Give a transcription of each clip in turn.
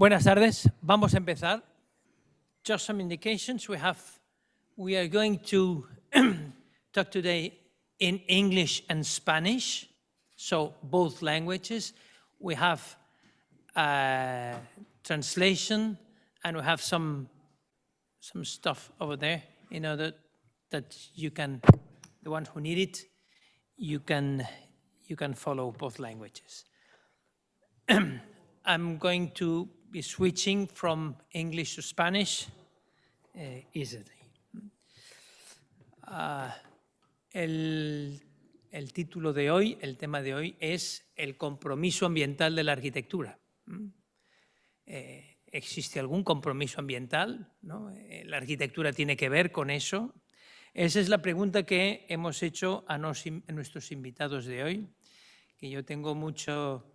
Buenas tardes. Vamos a empezar. Just some indications. We are going to talk today in English and Spanish, so both languages. We have translation, and we have some stuff over there in order that you can, the ones who need it, you can follow both languages. I'm going to be switching from English to Spanish easily. El título de hoy, el tema de hoy es el compromiso ambiental de la arquitectura. ¿Existe algún compromiso ambiental? ¿No? ¿La arquitectura tiene que ver con eso? Esa es la pregunta que hemos hecho a nuestros invitados de hoy, que yo tengo mucho...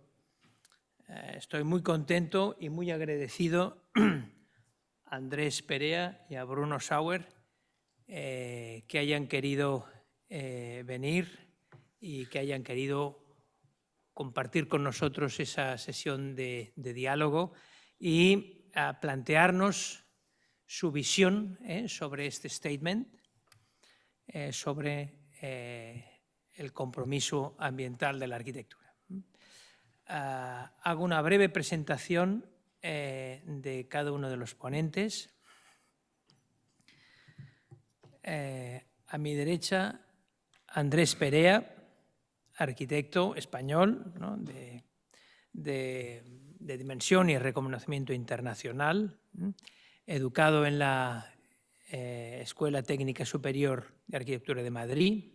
estoy muy contento y muy agradecido a Andrés Perea y a Bruno Sauer que hayan querido venir y que hayan querido compartir con nosotros esa sesión de diálogo y plantearnos su visión sobre este statement, sobre el compromiso ambiental de la arquitectura. Hago una breve presentación de cada uno de los ponentes. A mi derecha, Andrés Perea, arquitecto español, ¿no? de dimensión y reconocimiento internacional, educado en la Escuela Técnica Superior de Arquitectura de Madrid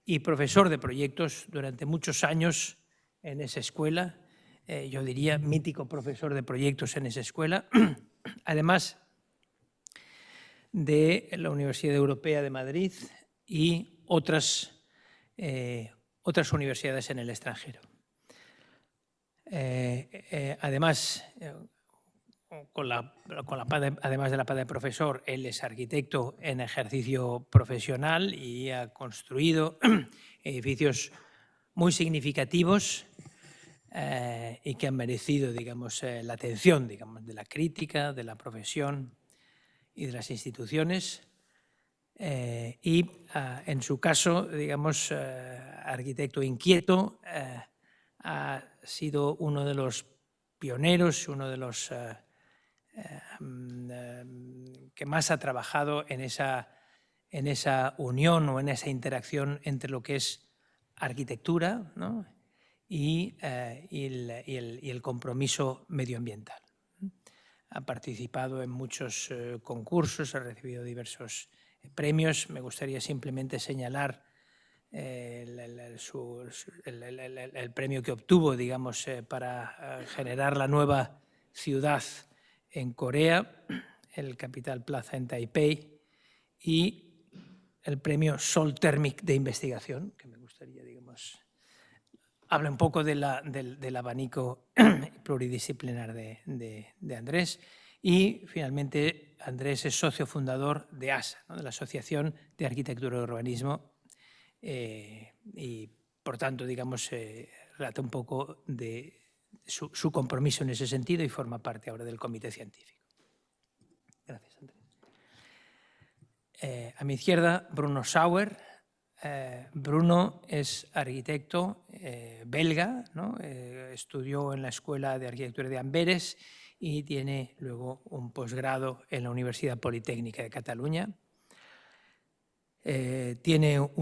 y profesor de proyectos durante muchos años en esa escuela, yo diría mítico profesor de proyectos en esa escuela, además de la Universidad Europea de Madrid y otras universidades en el extranjero. Además, además de la pala de profesor, él es arquitecto en ejercicio profesional y ha construido edificios muy significativos y que han merecido, digamos, la atención, digamos, de la crítica, de la profesión y de las instituciones. En su caso, digamos, arquitecto inquieto, ha sido uno de los pioneros, uno de los que más ha trabajado en esa unión o en esa interacción entre lo que es arquitectura, ¿no? y el compromiso medioambiental. Ha participado en muchos concursos, ha recibido diversos premios. Me gustaría simplemente señalar el premio que obtuvo, digamos, para generar la nueva ciudad en Corea, el Capital Plaza en Taipei, y el premio Sol Térmic de investigación, que me gustaría, digamos, habla un poco del abanico pluridisciplinar de Andrés. Y finalmente Andrés es socio fundador de ASA, ¿no? de la Asociación de Arquitectura y Urbanismo, y por tanto, digamos, relata un poco de su compromiso en ese sentido y forma parte ahora del comité científico. Gracias, Andrés. A mi izquierda, Bruno Sauer. Bruno es arquitecto belga, ¿no? Estudió en la Escuela de Arquitectura de Amberes y tiene luego un posgrado en la Universidad Politécnica de Cataluña. Tiene un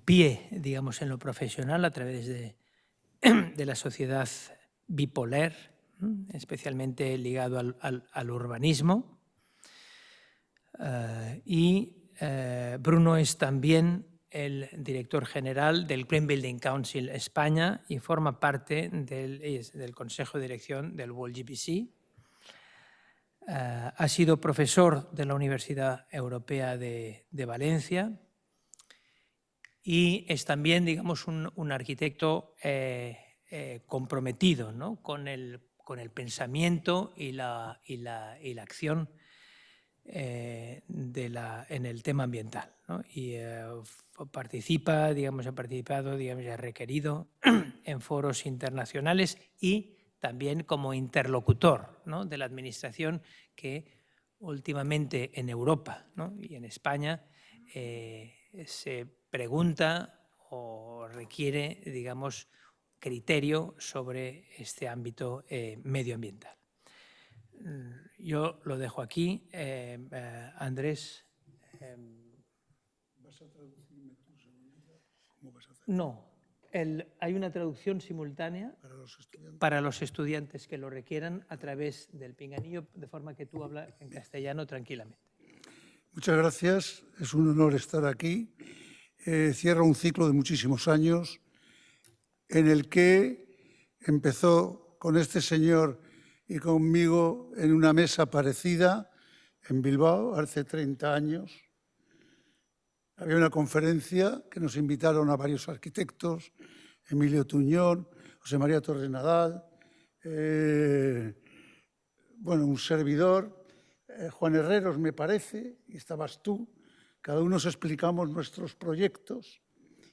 pie, digamos, en lo profesional a través de la sociedad Bipolar, especialmente ligado al urbanismo. Bruno es también el director general del Green Building Council España y forma parte del Consejo de Dirección del World GBC. Ha sido profesor de la Universidad Europea de Valencia y es también, digamos, un arquitecto comprometido, ¿no? con el pensamiento y la acción en el tema ambiental, ¿no? Y participa, digamos, ha participado, digamos, ha requerido en foros internacionales y también como interlocutor, ¿no?, de la Administración, que últimamente en Europa, ¿no?, y en España se pregunta o requiere, digamos, criterio sobre este ámbito medioambiental. Yo lo dejo aquí. Andrés. ¿Vas a traducirme tú, segunda? ¿Cómo vas a hacer? No. Hay una traducción simultánea para los estudiantes que lo requieran a través del pinganillo, de forma que tú hablas en castellano tranquilamente. Muchas gracias. Es un honor estar aquí. Cierra un ciclo de muchísimos años en el que empezó con este señor y conmigo en una mesa parecida en Bilbao hace 30 años. Había una conferencia que nos invitaron a varios arquitectos, Emilio Tuñón, José María Torres Nadal, bueno, un servidor, Juan Herreros me parece, y estabas tú. Cada uno nos explicamos nuestros proyectos.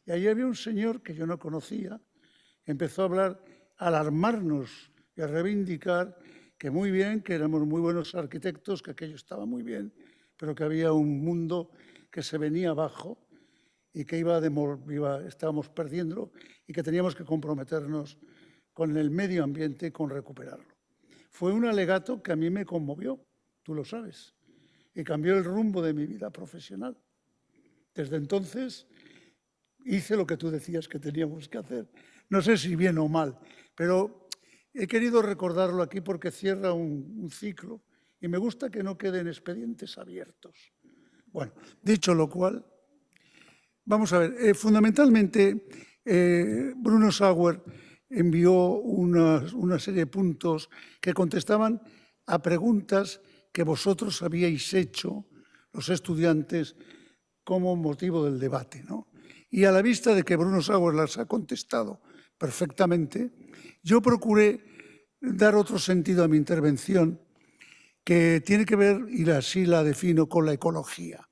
Y ahí había un señor que yo no conocía, que empezó a hablar, a alarmarnos y a reivindicar que muy bien, que éramos muy buenos arquitectos, que aquello estaba muy bien, pero que había un mundo que se venía abajo y que estábamos perdiendo y que teníamos que comprometernos con el medio ambiente y con recuperarlo. Fue un alegato que a mí me conmovió, tú lo sabes, y cambió el rumbo de mi vida profesional. Desde entonces hice lo que tú decías que teníamos que hacer. No sé si bien o mal, pero he querido recordarlo aquí porque cierra un ciclo y me gusta que no queden expedientes abiertos. Bueno, dicho lo cual, vamos a ver, fundamentalmente Bruno Sauer envió una serie de puntos que contestaban a preguntas que vosotros habíais hecho, los estudiantes, como motivo del debate, ¿no? Y a la vista de que Bruno Sauer las ha contestado perfectamente, yo procuré dar otro sentido a mi intervención que tiene que ver, y así la defino, con la ecología.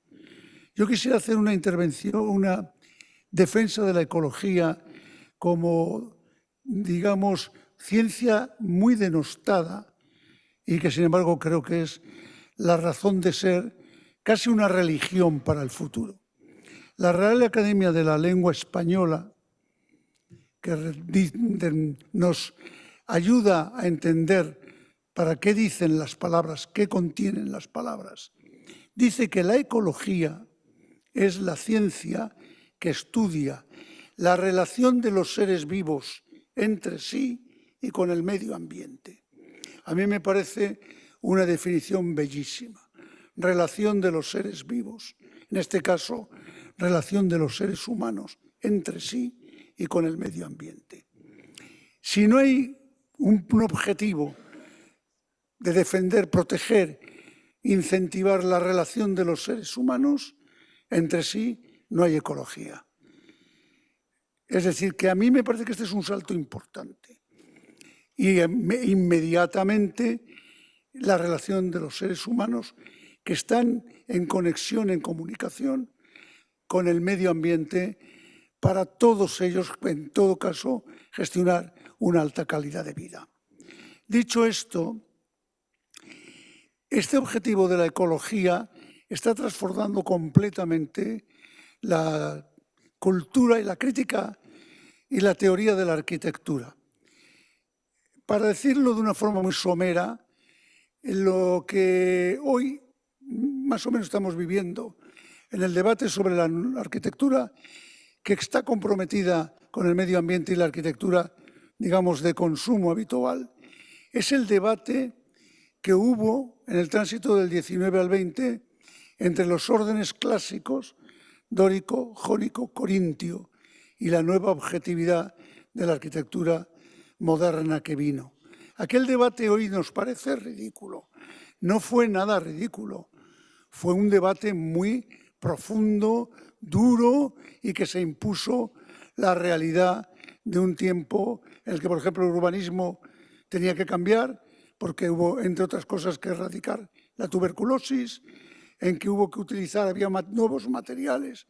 Yo quisiera hacer una intervención, una defensa de la ecología como, digamos, ciencia muy denostada y que, sin embargo, creo que es la razón de ser, casi una religión para el futuro. La Real Academia de la Lengua Española, que nos ayuda a entender para qué dicen las palabras, qué contienen las palabras, dice que la ecología es la ciencia que estudia la relación de los seres vivos entre sí y con el medio ambiente. A mí me parece una definición bellísima. Relación de los seres vivos, en este caso, relación de los seres humanos entre sí y con el medio ambiente. Si no hay un objetivo de defender, proteger, incentivar la relación de los seres humanos entre sí, no hay ecología. Es decir, que a mí me parece que este es un salto importante. Y inmediatamente la relación de los seres humanos que están en conexión, en comunicación con el medio ambiente, para todos ellos, en todo caso, gestionar una alta calidad de vida. Dicho esto, este objetivo de la ecología está transformando completamente la cultura y la crítica y la teoría de la arquitectura. Para decirlo de una forma muy somera, lo que hoy más o menos estamos viviendo en el debate sobre la arquitectura, que está comprometida con el medio ambiente y la arquitectura, digamos, de consumo habitual, es el debate que hubo en el tránsito del 19 al 20 entre los órdenes clásicos, dórico, jónico, corintio, y la nueva objetividad de la arquitectura moderna que vino. Aquel debate hoy nos parece ridículo. No fue nada ridículo. Fue un debate muy profundo, duro, y que se impuso la realidad de un tiempo en el que, por ejemplo, el urbanismo tenía que cambiar porque hubo, entre otras cosas, que erradicar la tuberculosis, en que hubo que utilizar, había nuevos materiales,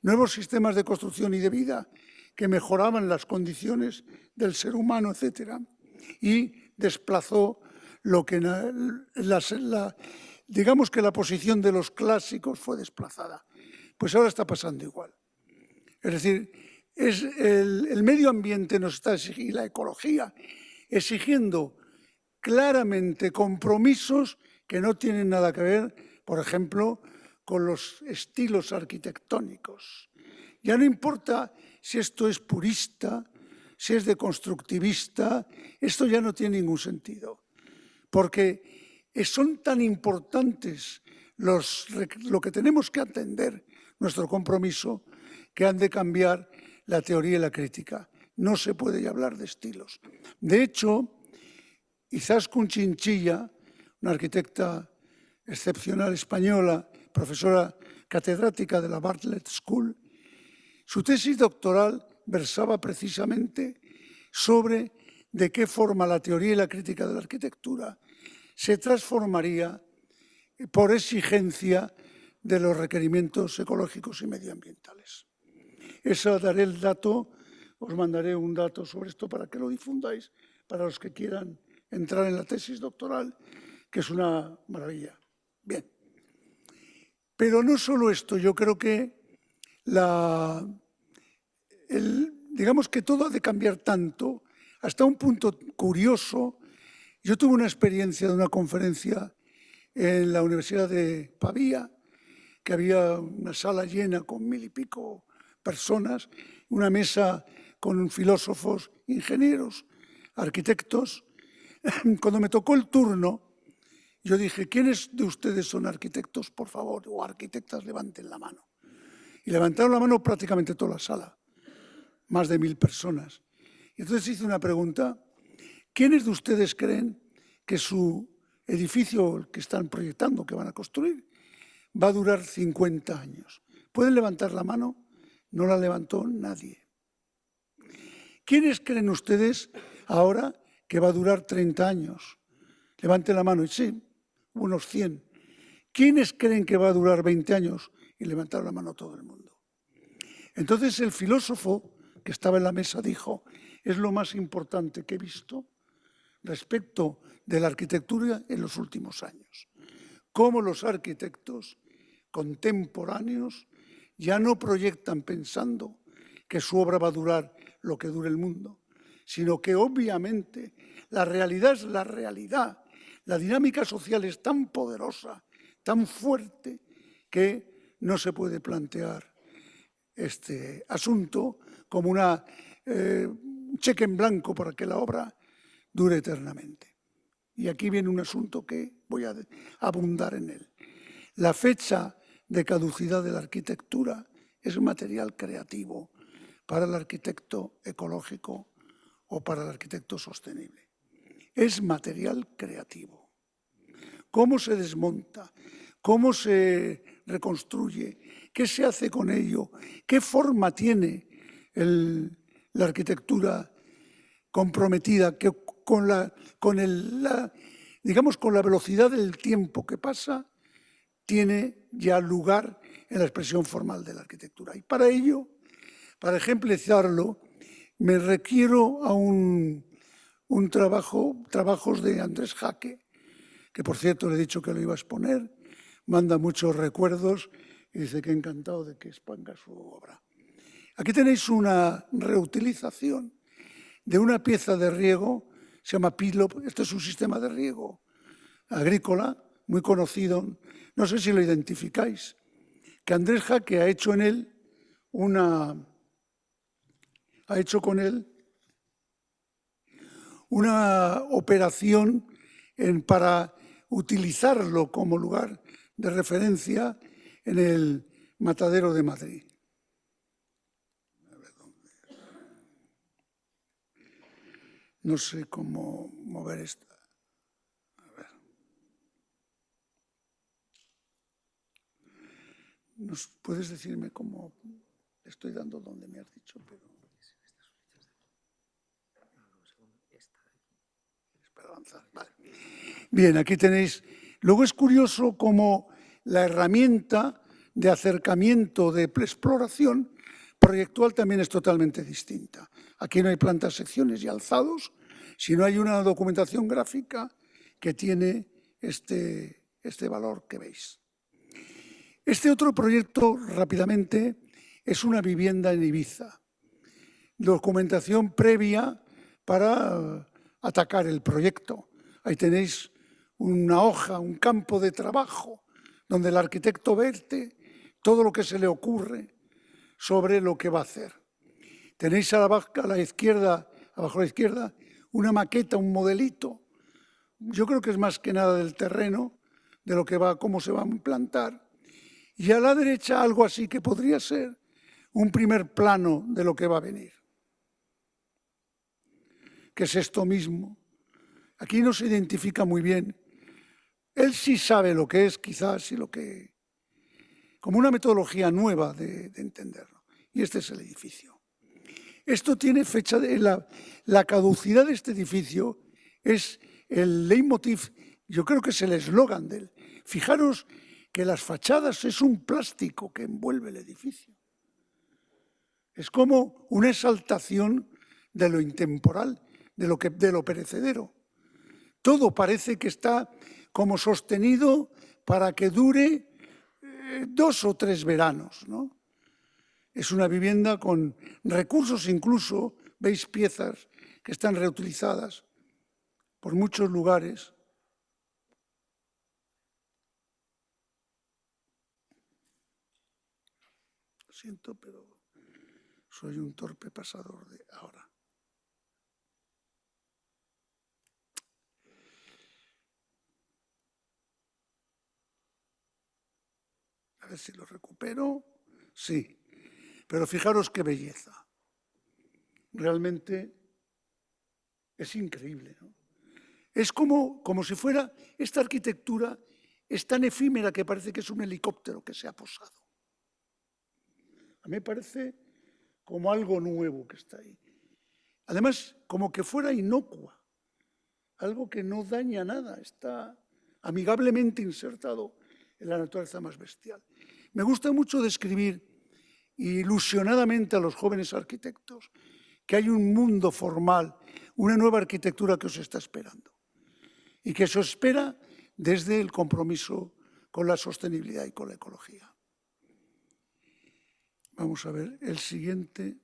nuevos sistemas de construcción y de vida que mejoraban las condiciones del ser humano, etc. y desplazó lo que digamos que la posición de los clásicos fue desplazada. Pues ahora está pasando igual. Es decir, el medio ambiente nos está exigiendo, la ecología, exigiendo claramente compromisos que no tienen nada que ver, por ejemplo, con los estilos arquitectónicos. Ya no importa si esto es purista, si es deconstructivista, esto ya no tiene ningún sentido, porque son tan importantes lo que tenemos que atender, nuestro compromiso, que han de cambiar la teoría y la crítica. No se puede ya hablar de estilos. De hecho, Izaskun Chinchilla, una arquitecta excepcional española, profesora catedrática de la Bartlett School, su tesis doctoral versaba precisamente sobre de qué forma la teoría y la crítica de la arquitectura se transformaría por exigencia de los requerimientos ecológicos y medioambientales. Eso daré el dato, os mandaré un dato sobre esto para que lo difundáis, para los que quieran entrar en la tesis doctoral, que es una maravilla. Bien. Pero no solo esto, yo creo que digamos que todo ha de cambiar tanto, hasta un punto curioso. Yo tuve una experiencia de una conferencia en la Universidad de Pavía, que había una sala llena con 1000 y pico personas, una mesa con filósofos, ingenieros, arquitectos. Cuando me tocó el turno, yo dije, ¿quiénes de ustedes son arquitectos, por favor? O arquitectas, levanten la mano. Y levantaron la mano prácticamente toda la sala, más de 1000 personas. Y entonces hice una pregunta, ¿quiénes de ustedes creen que su edificio que están proyectando, que van a construir, va a durar 50 años? ¿Pueden levantar la mano? No la levantó nadie. ¿Quiénes creen ustedes ahora que va a durar 30 años? Levanten la mano. Y sí, unos 100. ¿Quiénes creen que va a durar 20 años? Y levantaron la mano todo el mundo. Entonces el filósofo que estaba en la mesa dijo, es lo más importante que he visto respecto de la arquitectura en los últimos años. Cómo los arquitectos contemporáneos ya no proyectan pensando que su obra va a durar lo que dure el mundo, sino que obviamente la realidad es la realidad. La dinámica social es tan poderosa, tan fuerte, que no se puede plantear este asunto como un cheque en blanco para que la obra dure eternamente. Y aquí viene un asunto que voy a abundar en él. La fecha de caducidad de la arquitectura es material creativo para el arquitecto ecológico o para el arquitecto sostenible. Es material creativo. ¿Cómo se desmonta? ¿Cómo se reconstruye? ¿Qué se hace con ello? ¿Qué forma tiene la arquitectura comprometida que con la velocidad del tiempo que pasa tiene ya lugar en la expresión formal de la arquitectura? Y para ello, para ejemplificarlo, me requiero a trabajos de Andrés Jaque, que por cierto le he dicho que lo iba a exponer, manda muchos recuerdos y dice que encantado de que exponga su obra. Aquí tenéis una reutilización de una pieza de riego, se llama Pilop. Este es un sistema de riego agrícola muy conocido, no sé si lo identificáis, que Andrés Jaque ha hecho con él una operación para utilizarlo como lugar de referencia en el Matadero de Madrid. No sé cómo mover esto. A ver. ¿Puedes decirme cómo estoy dando donde me has dicho? Pero... Espera avanzar. Vale. Bien, aquí tenéis. Luego es curioso cómo la herramienta de acercamiento, de exploración proyectual también es totalmente distinta. Aquí no hay plantas, secciones y alzados, si no hay una documentación gráfica que tiene este valor que veis. Este otro proyecto, rápidamente, es una vivienda en Ibiza. Documentación previa para atacar el proyecto. Ahí tenéis una hoja, un campo de trabajo, donde el arquitecto verte todo lo que se le ocurre sobre lo que va a hacer. Tenéis a la izquierda, abajo a la izquierda, una maqueta, un modelito. Yo creo que es más que nada del terreno, de lo que va, cómo se va a implantar. Y a la derecha algo así que podría ser un primer plano de lo que va a venir. Que es esto mismo. Aquí no se identifica muy bien. Él sí sabe lo que es, quizás, y lo que... como una metodología nueva de entenderlo. Y este es el edificio. Esto tiene fecha de... La caducidad de este edificio es el leitmotiv, yo creo que es el eslogan de él. Fijaros que las fachadas es un plástico que envuelve el edificio. Es como una exaltación de lo intemporal, de lo perecedero. Todo parece que está como sostenido para que dure 2 o 3 veranos, ¿no? Es una vivienda con recursos, incluso, veis piezas que están reutilizadas por muchos lugares. Lo siento, pero soy un torpe pasador de ahora. A ver si lo recupero. Sí, pero fijaros qué belleza. Realmente es increíble, ¿no? Es como si fuera esta arquitectura, es tan efímera que parece que es un helicóptero que se ha posado. A mí me parece como algo nuevo que está ahí. Además, como que fuera inocua, algo que no daña nada, está amigablemente insertado en la naturaleza más bestial. Me gusta mucho describir ilusionadamente a los jóvenes arquitectos que hay un mundo formal, una nueva arquitectura que os está esperando y que se os espera desde el compromiso con la sostenibilidad y con la ecología. Vamos a ver el siguiente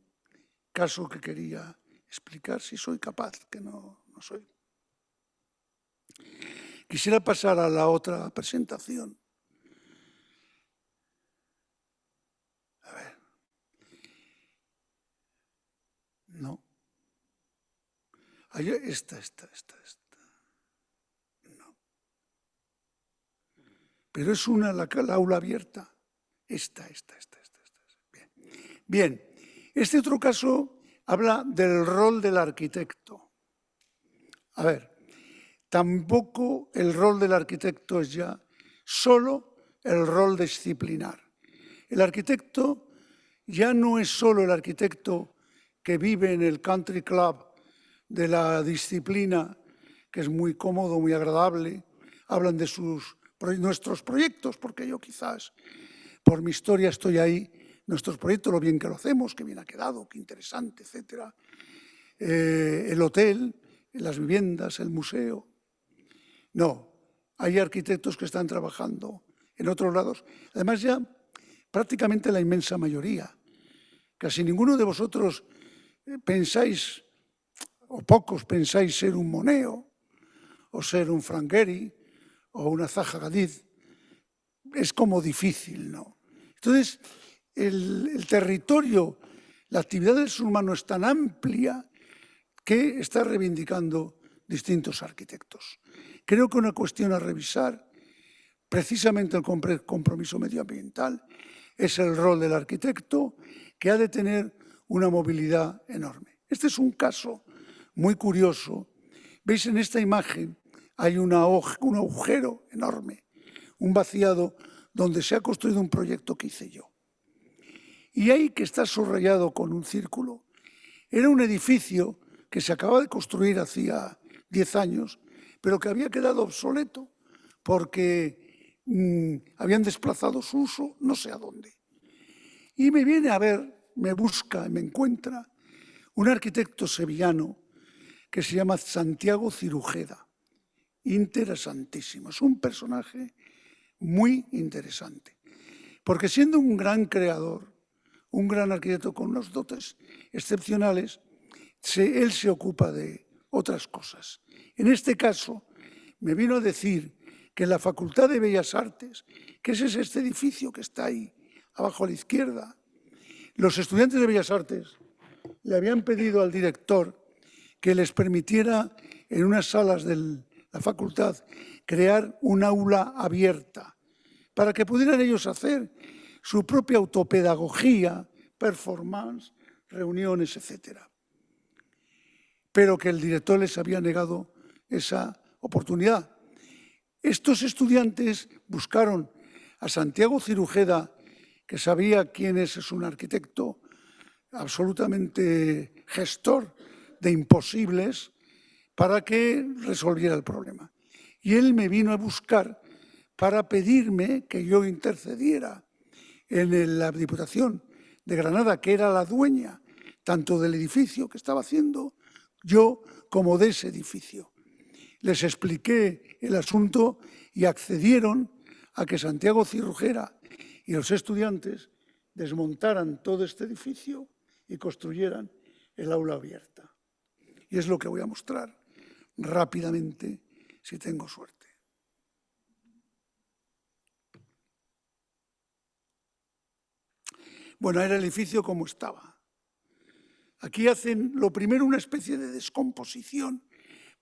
caso que quería explicar, si soy capaz, que no soy. Quisiera pasar a la otra presentación. A ver. No. Esta. No. Pero es la aula abierta. Esta. Bien. Este otro caso habla del rol del arquitecto. A ver, tampoco el rol del arquitecto es ya solo el rol disciplinar. El arquitecto ya no es solo el arquitecto que vive en el country club de la disciplina, que es muy cómodo, muy agradable. Hablan de nuestros proyectos, porque yo quizás, por mi historia, estoy ahí. Nuestros proyectos, lo bien que lo hacemos, qué bien ha quedado, qué interesante, etc. El hotel, las viviendas, el museo. No, hay arquitectos que están trabajando en otros lados. Además, ya prácticamente la inmensa mayoría. Casi ninguno de vosotros pensáis, o pocos pensáis ser un Moneo, o ser un Frank Gehry, o una Zaha Hadid. Es como difícil, ¿no? Entonces, el territorio, la actividad del ser humano es tan amplia que está reivindicando distintos arquitectos. Creo que una cuestión a revisar, precisamente el compromiso medioambiental, es el rol del arquitecto, que ha de tener una movilidad enorme. Este es un caso muy curioso. Veis en esta imagen hay un agujero enorme, un vaciado donde se ha construido un proyecto que hice yo. Y ahí, que está subrayado con un círculo, era un edificio que se acababa de construir hacía 10 años, pero que había quedado obsoleto porque habían desplazado su uso no sé a dónde. Y me viene a ver, me busca, me encuentra un arquitecto sevillano que se llama Santiago Cirujeda. Interesantísimo. Es un personaje muy interesante. Porque siendo un gran creador, un gran arquitecto con unos dotes excepcionales, él se ocupa de otras cosas. En este caso, me vino a decir que en la Facultad de Bellas Artes, que ese es este edificio que está ahí abajo a la izquierda, los estudiantes de Bellas Artes le habían pedido al director que les permitiera en unas salas de la facultad crear un aula abierta para que pudieran ellos hacer su propia autopedagogía, performance, reuniones, etc. Pero que el director les había negado esa oportunidad. Estos estudiantes buscaron a Santiago Cirujeda, que sabía quién es un arquitecto absolutamente gestor de imposibles, para que resolviera el problema. Y él me vino a buscar para pedirme que yo intercediera en la Diputación de Granada, que era la dueña tanto del edificio que estaba haciendo yo como de ese edificio. Les expliqué el asunto y accedieron a que Santiago Cirujeda y los estudiantes desmontaran todo este edificio y construyeran el aula abierta. Y es lo que voy a mostrar rápidamente, si tengo suerte. Bueno, era el edificio como estaba. Aquí hacen lo primero una especie de descomposición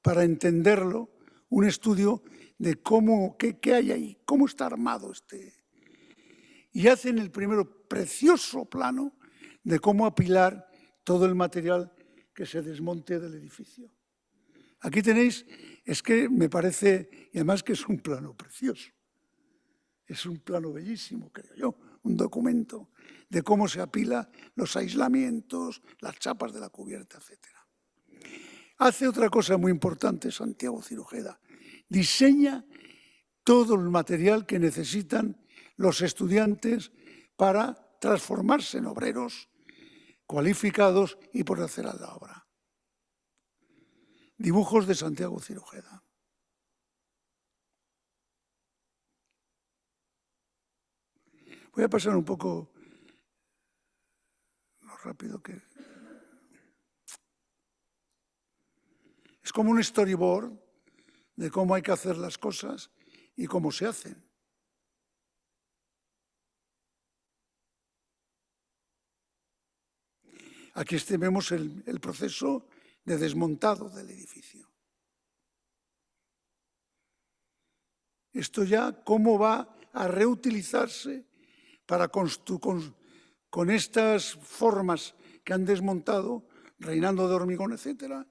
para entenderlo, un estudio de cómo, qué hay ahí, cómo está armado este. Y hacen el primero precioso plano de cómo apilar todo el material que se desmonte del edificio. Aquí tenéis, es que me parece, y además que es un plano precioso, es un plano bellísimo, creo yo, un documento de cómo se apila los aislamientos, las chapas de la cubierta, etc. Hace otra cosa muy importante Santiago Cirujeda, diseña todo el material que necesitan los estudiantes para transformarse en obreros cualificados y por hacer la obra. Dibujos de Santiago Cirujeda. Voy a pasar un poco lo rápido que... Es como un storyboard de cómo hay que hacer las cosas y cómo se hacen. Aquí vemos el proceso de desmontado del edificio. Esto ya cómo va a reutilizarse para con estas formas que han desmontado, reinando de hormigón, etcétera,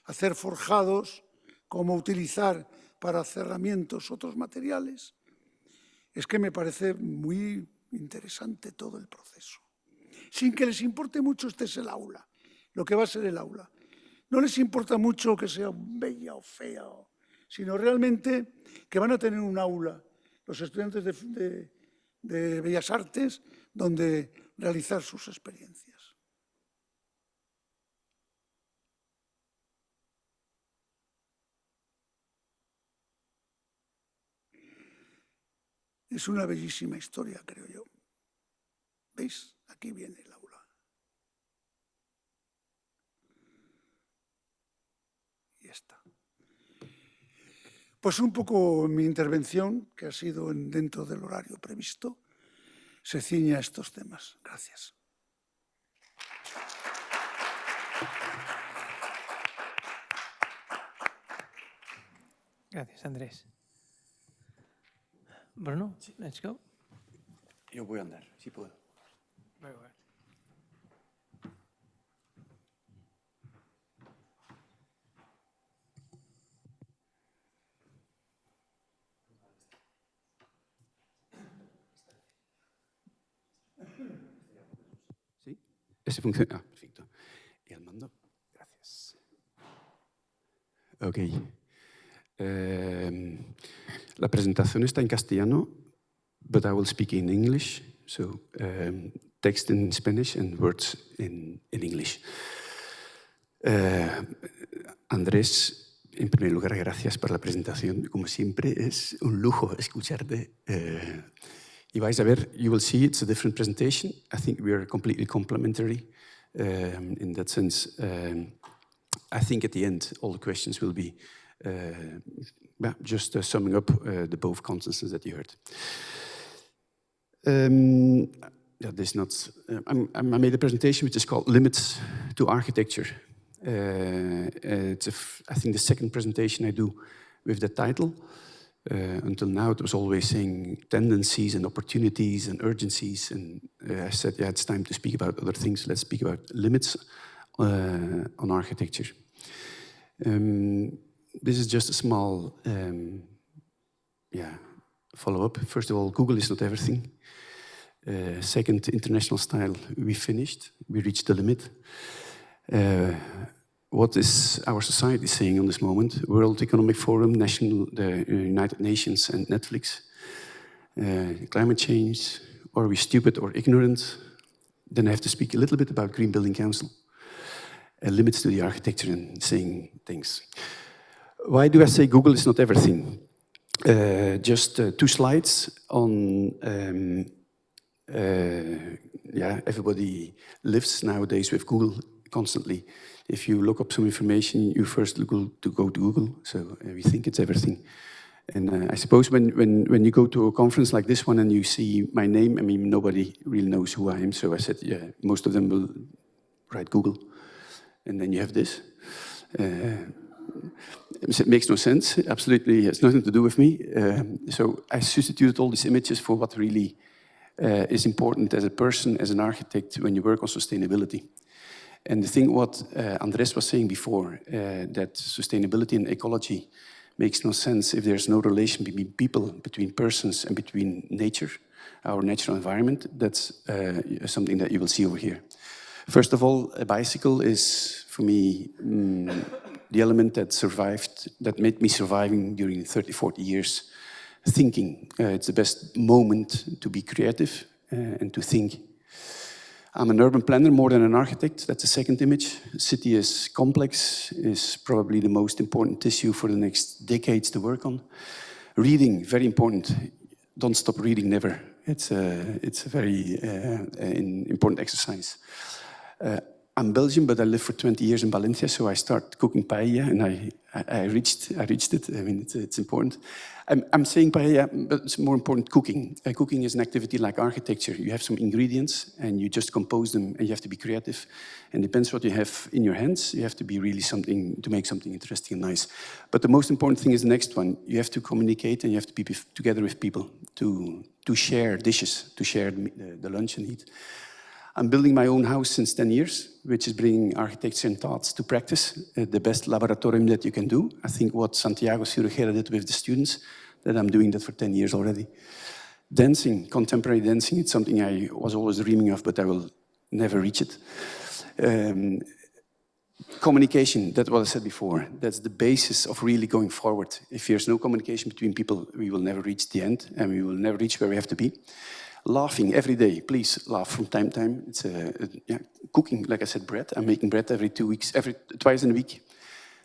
hacer forjados, cómo utilizar para cerramientos otros materiales. Es que me parece muy interesante todo el proceso. Sin que les importe mucho, este es el aula, lo que va a ser el aula. No les importa mucho que sea bella o fea, sino realmente que van a tener un aula, los estudiantes de Bellas Artes, donde realizar sus experiencias. Es una bellísima historia, creo yo. ¿Veis? Aquí viene el aula. Y está. Pues un poco mi intervención, que ha sido dentro del horario previsto, se ciñe a estos temas. Gracias. Gracias, Andrés. Bruno, let's go. Yo voy a andar, si puedo. Very well. ¿Sí? ¿Este funciona? Ah, perfecto. ¿Y el mando? Gracias. Ok. La presentación está en castellano, but I will speak in English. So, text in Spanish and words in English. Andrés, en primer lugar, gracias por la presentación. Como siempre, es un lujo escucharte. Y vais a ver, you will see it's a different presentation. I think we are completely complementary in that sense. I think at the end, all the questions will be just summing up the both consensus that you heard. I made a presentation which is called Limits to Architecture. It's, I think, the second presentation I do with the title. Until now, it was always saying tendencies and opportunities and urgencies. And I said, yeah, it's time to speak about other things. Let's speak about limits on architecture. This is just a small follow-up. First of all, Google is not everything. Second, international style, we finished. We reached the limit. What is our society saying on this moment? World Economic Forum, the United Nations and Netflix. Climate change, are we stupid or ignorant? Then I have to speak a little bit about Green Building Council. Limits to the architecture and saying things. Why do I say Google is not everything? Just 2 slides on, everybody lives nowadays with Google constantly. If you look up some information, you first go to Google, so we think it's everything. And I suppose when you go to a conference like this one and you see my name, I mean, nobody really knows who I am, so I said, yeah, most of them will write Google. And then you have this. It makes no sense, absolutely, it's nothing to do with me. So I substituted all these images for what really is important as a person, as an architect, when you work on sustainability. And the thing what Andrés was saying before, that sustainability and ecology makes no sense if there's no relation between people, between persons, and between nature, our natural environment. That's something that you will see over here. First of all, a bicycle is, for me, the element that survived, that made me surviving during 30, 40 years thinking. It's the best moment to be creative and to think. I'm an urban planner more than an architect. That's the second image. The city is complex, is probably the most important issue for the next decades to work on. Reading, very important. Don't stop reading, never. It's a very important exercise. I'm Belgian, but I lived for 20 years in Valencia, so I started cooking paella, and I reached it. I mean, it's important. I'm saying paella, but it's more important cooking. Cooking is an activity like architecture. You have some ingredients, and you just compose them, and you have to be creative. And depends what you have in your hands. You have to be really something, to make something interesting and nice. But the most important thing is the next one. You have to communicate, and you have to be together with people to share dishes, to share the lunch and eat. I'm building my own house since 10 years, which is bringing architecture and thoughts to practice, the best laboratorium that you can do. I think what Santiago Cirujera did with the students, that I'm doing that for 10 years already. Dancing, contemporary dancing, it's something I was always dreaming of, but I will never reach it. Communication, that's what I said before. That's the basis of really going forward. If there's no communication between people, we will never reach the end, and we will never reach where we have to be. Laughing every day, please laugh from time to time. It's cooking, like I said, bread. I'm making bread every 2 weeks, twice in a week.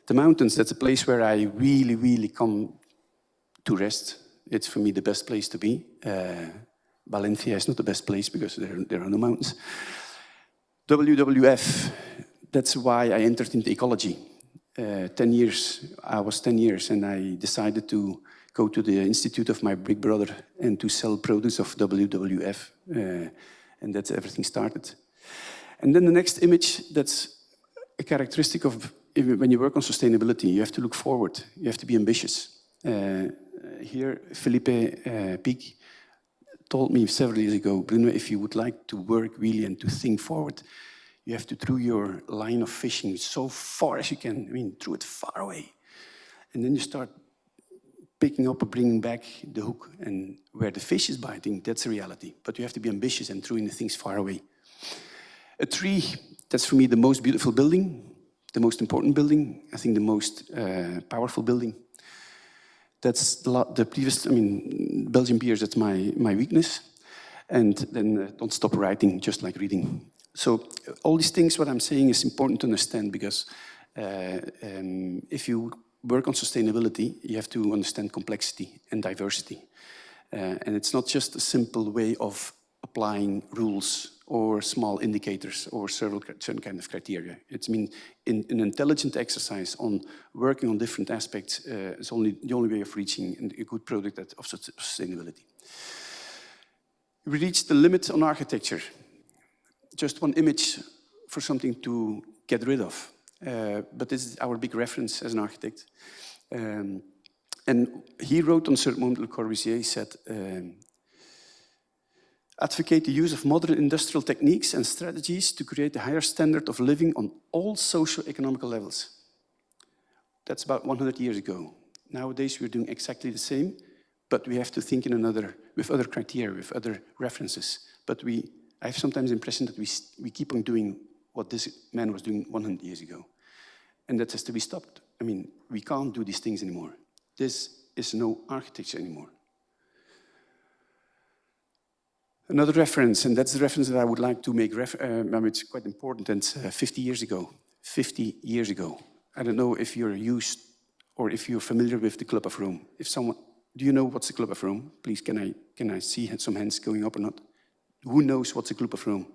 The mountains, that's a place where I really, really come to rest. It's for me the best place to be. Valencia is not the best place because there are no mountains. WWF, that's why I entered into ecology. 10 years, I was 10 years, and I decided to go to the institute of my big brother and to sell produce of WWF. And that's everything started. And then the next image, that's a characteristic of when you work on sustainability, you have to look forward, you have to be ambitious. Here, Felipe Pic told me several years ago, Bruno, if you would like to work really and to think forward, you have to throw your line of fishing so far as you can, I mean, throw it far away. And then you start picking up or bringing back the hook, and where the fish is biting, that's a reality. But you have to be ambitious and throwing the things far away. A tree, that's for me the most beautiful building, the most important building, I think the most powerful building. That's the previous, I mean, Belgian beers, that's my weakness. And then don't stop writing, just like reading. So all these things, what I'm saying is important to understand, because if you work on sustainability, you have to understand complexity and diversity. And it's not just a simple way of applying rules or small indicators or certain kind of criteria. It's an intelligent exercise on working on different aspects is the only way of reaching a good product of sustainability. We reached the limit on architecture. Just one image for something to get rid of. But this is our big reference as an architect. And he wrote on a certain moment, Le Corbusier said, advocate the use of modern industrial techniques and strategies to create a higher standard of living on all socio-economical levels. That's about 100 years ago. Nowadays, we're doing exactly the same, but we have to think with other criteria, with other references. But I have sometimes the impression that we keep on doing what this man was doing 100 years ago. And that has to be stopped. I mean, we can't do these things anymore. This is no architecture anymore. Another reference, and that's the reference that I would like to make, it's quite important, and 50 years ago. 50 years ago. I don't know if you're used or if you're familiar with the Club of Rome. Do you know what's the Club of Rome? Please, can I see some hands going up or not? Who knows what's the Club of Rome?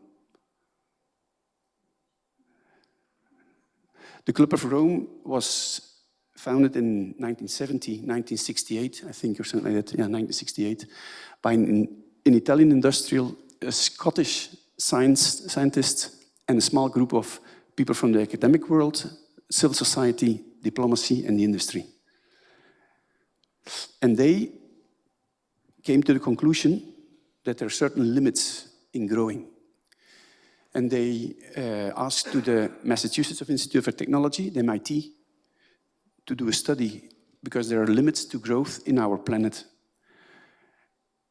The Club of Rome was founded in 1970, 1968, I think, or something like that. Yeah, 1968, by an Italian industrial, a Scottish scientist, and a small group of people from the academic world, civil society, diplomacy, and the industry. And they came to the conclusion that there are certain limits in growing. And they asked to the Massachusetts Institute of Technology, the MIT, to do a study, because there are limits to growth in our planet.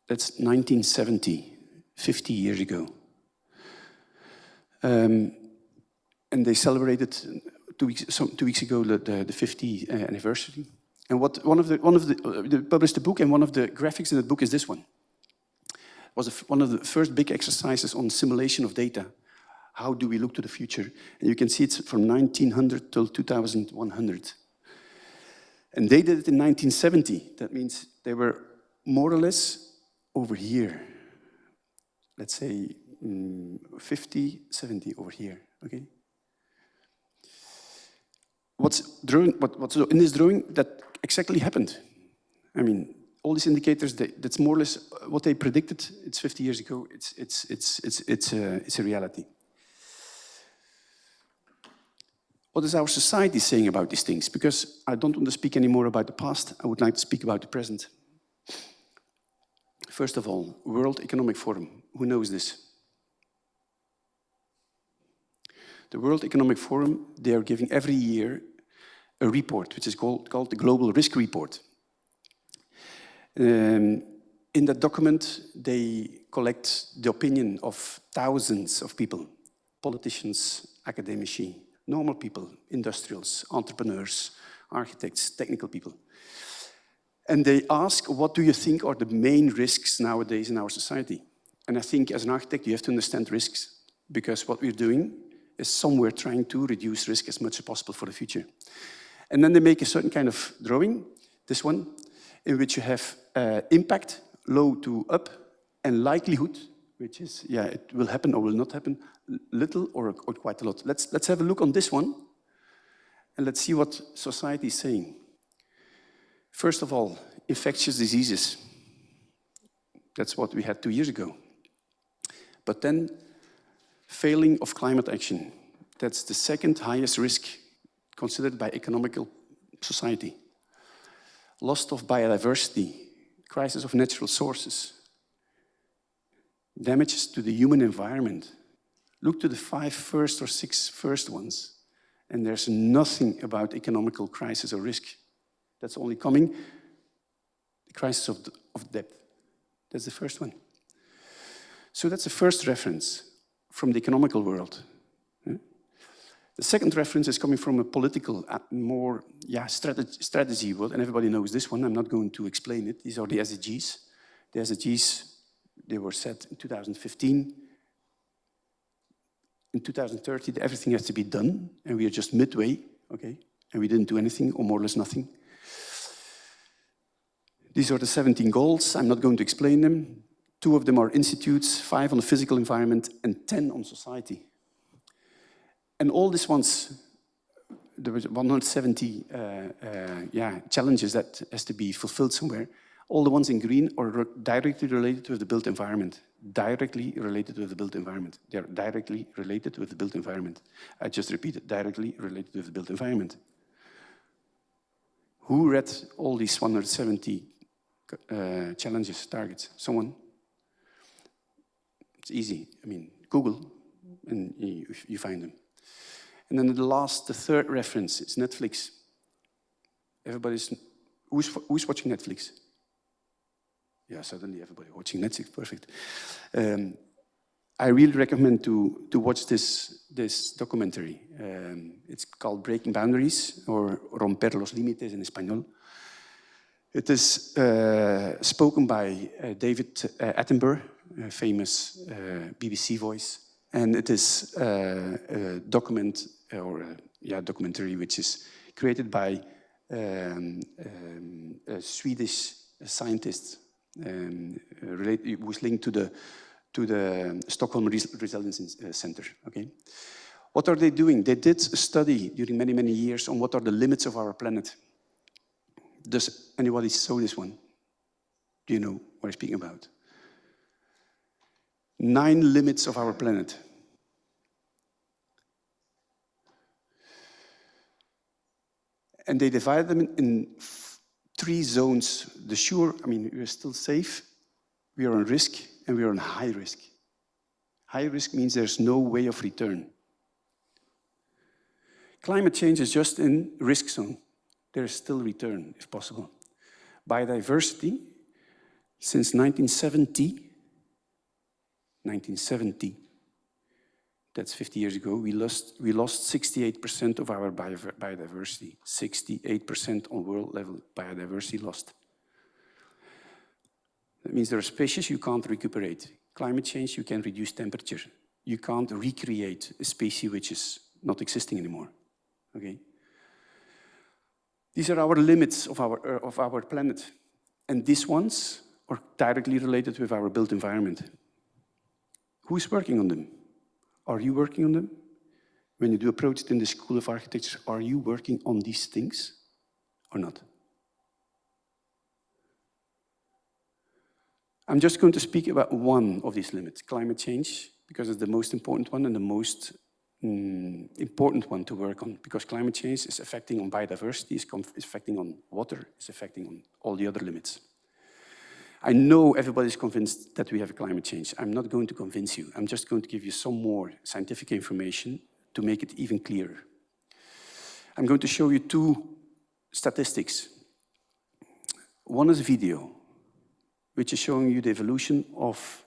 That's 1970, 50 years ago. And they celebrated 2 weeks ago the 50th anniversary. And they published a book, and one of the graphics in the book is this one. It was one of the first big exercises on simulation of data. How do we look to the future? And you can see it's from 1900 till 2100. And they did it in 1970. That means they were more or less over here. Let's say 50, 70 over here, okay? What's in this drawing that exactly happened? I mean, all these indicators, that's more or less what they predicted. It's 50 years ago. It's a reality. What is our society saying about these things? Because I don't want to speak anymore about the past. I would like to speak about the present. First of all, World Economic Forum. Who knows this? The World Economic Forum, they are giving every year a report, which is called the Global Risk Report. In that document, they collect the opinion of thousands of people, politicians, academici, normal people, industrials, entrepreneurs, architects, technical people. And they ask, what do you think are the main risks nowadays in our society? And I think as an architect, you have to understand risks, because what we're doing is somewhere trying to reduce risk as much as possible for the future. And then they make a certain kind of drawing, this one, in which you have impact, low to up, and likelihood, which is, yeah, it will happen or will not happen, little or quite a lot. Let's have a look on this one, and let's see what society is saying. First of all, infectious diseases. That's what we had 2 years ago. But then, failing of climate action. That's the second highest risk considered by economical society. Loss of biodiversity, crisis of natural sources, damages to the human environment. Look to the 5 first or 6 first ones, and there's nothing about economical crisis or risk. That's only coming, the crisis of debt. That's the first one. So that's the first reference from the economical world. The second reference is coming from a political, more strategy world, and everybody knows this one. I'm not going to explain it. These are the SDGs. The SDGs, they were set in 2015. in 2030, everything has to be done, and we are just midway, okay? And we didn't do anything, or more or less nothing. These are the 17 goals. I'm not going to explain them. 2 of them are institutes, 5 on the physical environment, and 10 on society. And all these ones, there was 170 challenges that has to be fulfilled somewhere. All the ones in green are directly related with the built environment. Directly related with the built environment. They are directly related with the built environment. I just repeated, directly related with the built environment. Who read all these 170 challenges, targets? Someone? It's easy. I mean, Google, and you find them. And then the third reference is Netflix. Who's watching Netflix? Yeah, suddenly everybody watching Netflix, perfect. I really recommend to watch this documentary. It's called Breaking Boundaries, or Romper los Límites in Español. It is spoken by David Attenborough, a famous BBC voice, and it is a documentary which is created by a Swedish scientist who was linked to the Stockholm Resilience Center. Okay, what are they doing? They did a study during many, many years on what are the limits of our planet. Does anybody saw this one? Do you know what I'm speaking about? 9 limits of our planet. And they divided them in 3 zones. The sure, I mean, we're still safe, we are on risk, and we are on high risk. High risk means there's no way of return. Climate change is just in risk zone. There is still return, if possible. Biodiversity, since 1970, that's 50 years ago, we lost 68% of our biodiversity. 68% on world level biodiversity lost. That means there are species you can't recuperate. Climate change, you can reduce temperature. You can't recreate a species which is not existing anymore. Okay? These are our limits of our planet. And these ones are directly related with our built environment. Who's working on them? Are you working on them? When you do a project in the School of Architecture, are you working on these things or not? I'm just going to speak about one of these limits, climate change, because it's the most important one and the most important one to work on, because climate change is affecting on biodiversity, is affecting on water, is affecting on all the other limits. I know everybody's convinced that we have a climate change. I'm not going to convince you. I'm just going to give you some more scientific information to make it even clearer. I'm going to show you 2 statistics. One is a video, which is showing you the evolution of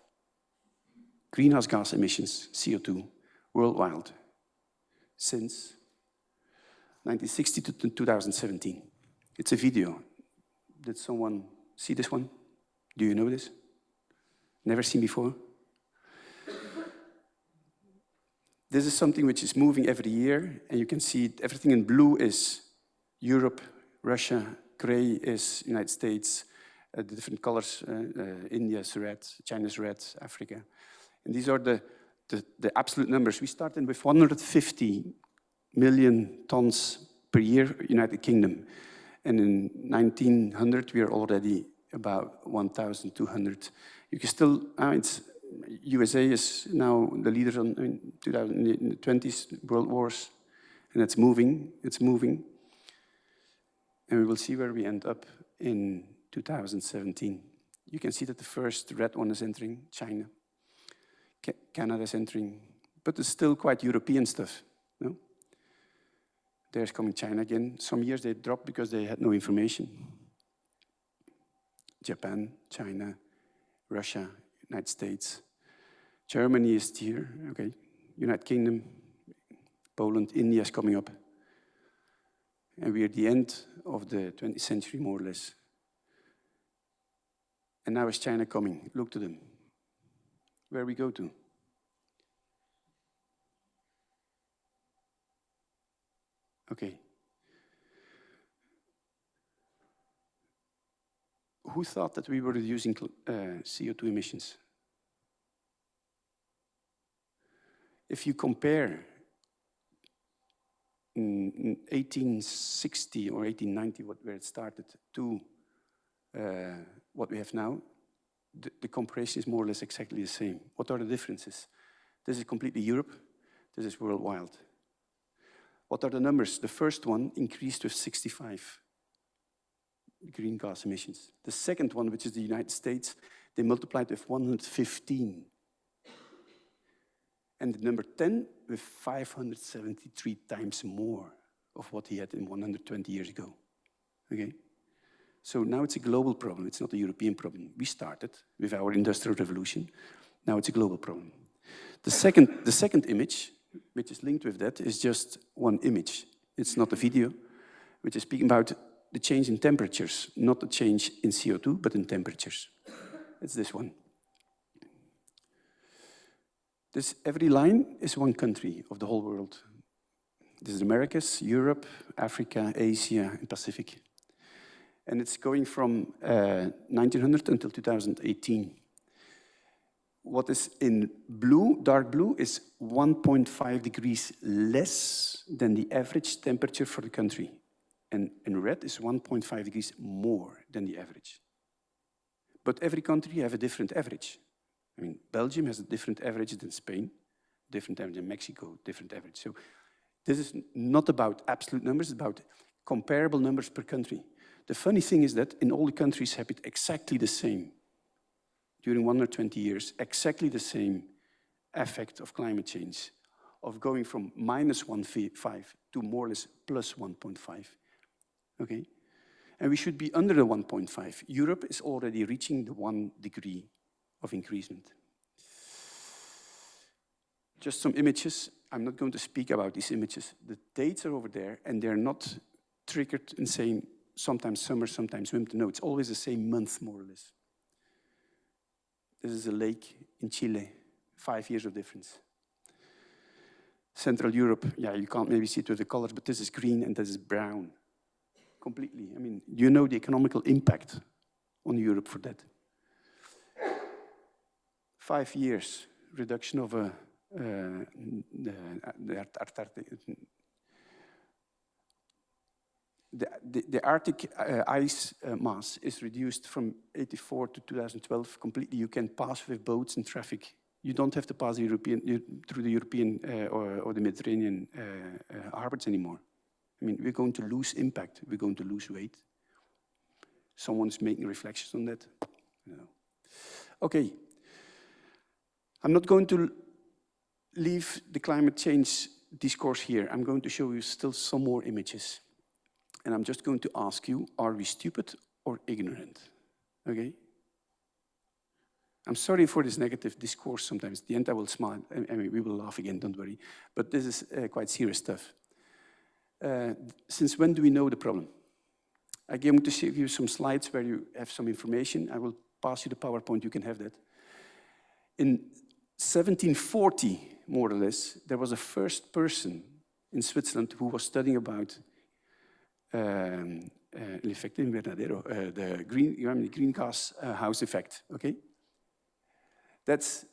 greenhouse gas emissions, CO2, worldwide, since 1960 to 2017. It's a video. Did someone see this one? Do you know this? Never seen before? This is something which is moving every year, and you can see everything in blue is Europe, Russia, gray is United States, the different colors, India's red, China's red, Africa. And these are the absolute numbers. We started with 150 million tons per year, United Kingdom. And in 1900, we are already about 1,200. You can still, USA is now the leader in 2020s world wars, and it's moving. And we will see where we end up in 2017. You can see that the first red one is entering, China. Canada is entering, but it's still quite European stuff, no? There's coming China again. Some years they dropped because they had no information. Japan, China, Russia, United States. Germany is here, okay. United Kingdom, Poland, India is coming up. And we're at the end of the 20th century, more or less. And now is China coming. Look to them. Where we go to? Okay. Who thought that we were reducing CO2 emissions? If you compare 1860 or 1890, where it started, to what we have now, the comparison is more or less exactly the same. What are the differences? This is completely Europe. This is worldwide. What are the numbers? The first one increased with 65 green gas emissions. The second one, which is the United States, they multiplied with 115. And the number 10 with 573 times more of what he had in 120 years ago. Okay? So now it's a global problem. It's not a European problem. We started with our Industrial Revolution. Now it's a global problem. The second image, which is linked with that, is just one image. It's not a video, which is speaking about the change in temperatures, not the change in CO2, but in temperatures. It's this one. Every line is one country of the whole world. This is the Americas, Europe, Africa, Asia, and Pacific. And it's going from 1900 until 2018. What is in blue, dark blue, is 1.5 degrees less than the average temperature for the country. And in red is 1.5 degrees more than the average. But every country has a different average. I mean, Belgium has a different average than Spain, different average than Mexico, different average. So this is not about absolute numbers, it's about comparable numbers per country. The funny thing is that in all the countries have it exactly the same, during 120 years, exactly the same effect of climate change, of going from minus 1.5 to more or less plus 1.5. Okay? And we should be under the 1.5. Europe is already reaching the 1 degree of increasement. Just some images. I'm not going to speak about these images. The dates are over there, and they're not triggered in saying sometimes summer, sometimes winter. No, it's always the same month, more or less. This is a lake in Chile, 5 years of difference. Central Europe, yeah, you can't maybe see it with the colors, but this is green and this is brown. Completely. I mean, do you know the economical impact on Europe for that? 5 years reduction of the Arctic ice mass is reduced from 84 to 2012 completely. You can pass with boats and traffic. You don't have to pass through the European or the Mediterranean harbors anymore. I mean, we're going to lose impact. We're going to lose weight. Someone's making reflections on that. No. Okay. I'm not going to leave the climate change discourse here. I'm going to show you still some more images. And I'm just going to ask you, are we stupid or ignorant? Okay? I'm sorry for this negative discourse sometimes. At the end I will smile. I mean, we will laugh again, don't worry. But this is quite serious stuff. Since when do we know the problem? I'm going to show you some slides where you have some information. I will pass you the PowerPoint, you can have that. In 1740, more or less, there was a first person in Switzerland who was studying about the greenhouse house effect, okay? That's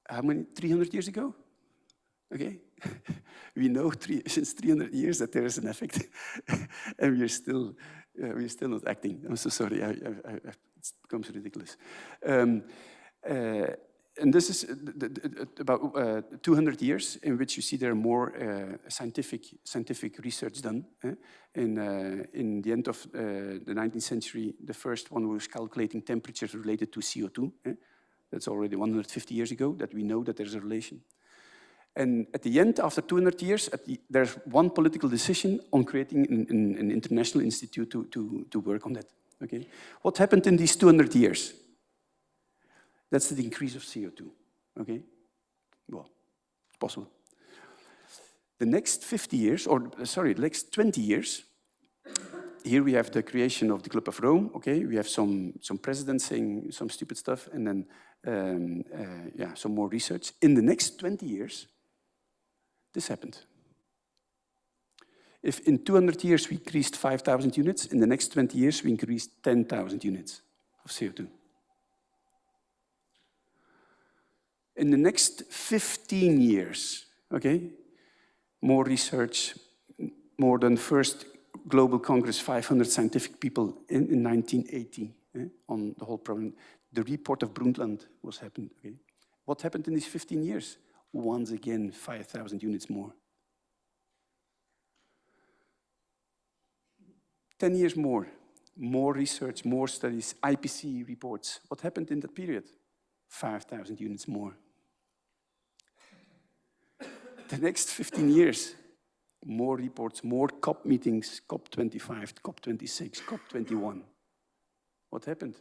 how many, 300 years ago? Okay, we know since 300 years that there is an effect, and we're still not acting. I'm so sorry, it becomes ridiculous. And this is about 200 years in which you see there are more scientific research done. In the end of the 19th century, the first one was calculating temperatures related to CO2. That's already 150 years ago that we know that there's a relation. And at the end, after 200 years, there's one political decision on creating an international institute to work on that. Okay? What happened in these 200 years? That's the increase of CO2, okay? Well, it's possible. The next 50 years, or sorry, the next 20 years, here we have the creation of the Club of Rome. Okay, we have some presidents saying some stupid stuff, and then yeah, some more research. In the next 20 years, this happened. If in 200 years we increased 5,000 units, in the next 20 years we increased 10,000 units of CO2. In the next 15 years, okay, more research, more than the first Global Congress, 500 scientific people in 1980 on the whole problem. The report of Brundtland was happened. Okay. What happened in these 15 years? Once again, 5,000 units more. 10 years more research, more studies, IPCC reports. What happened in that period? 5,000 units more. The next 15 years, more reports, more COP meetings, COP25, COP26, COP21. What happened?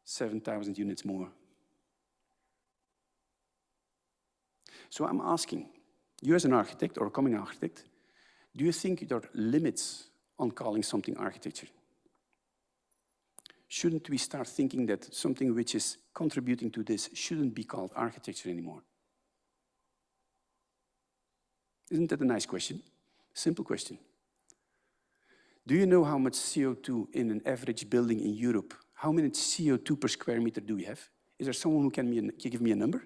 7,000 units more. So I'm asking, you as an architect or a coming architect, do you think there are limits on calling something architecture? Shouldn't we start thinking that something which is contributing to this shouldn't be called architecture anymore? Isn't that a nice question? Simple question. Do you know how much CO2 in an average building in Europe, how many CO2 per square meter do we have? Is there someone who can give me a number?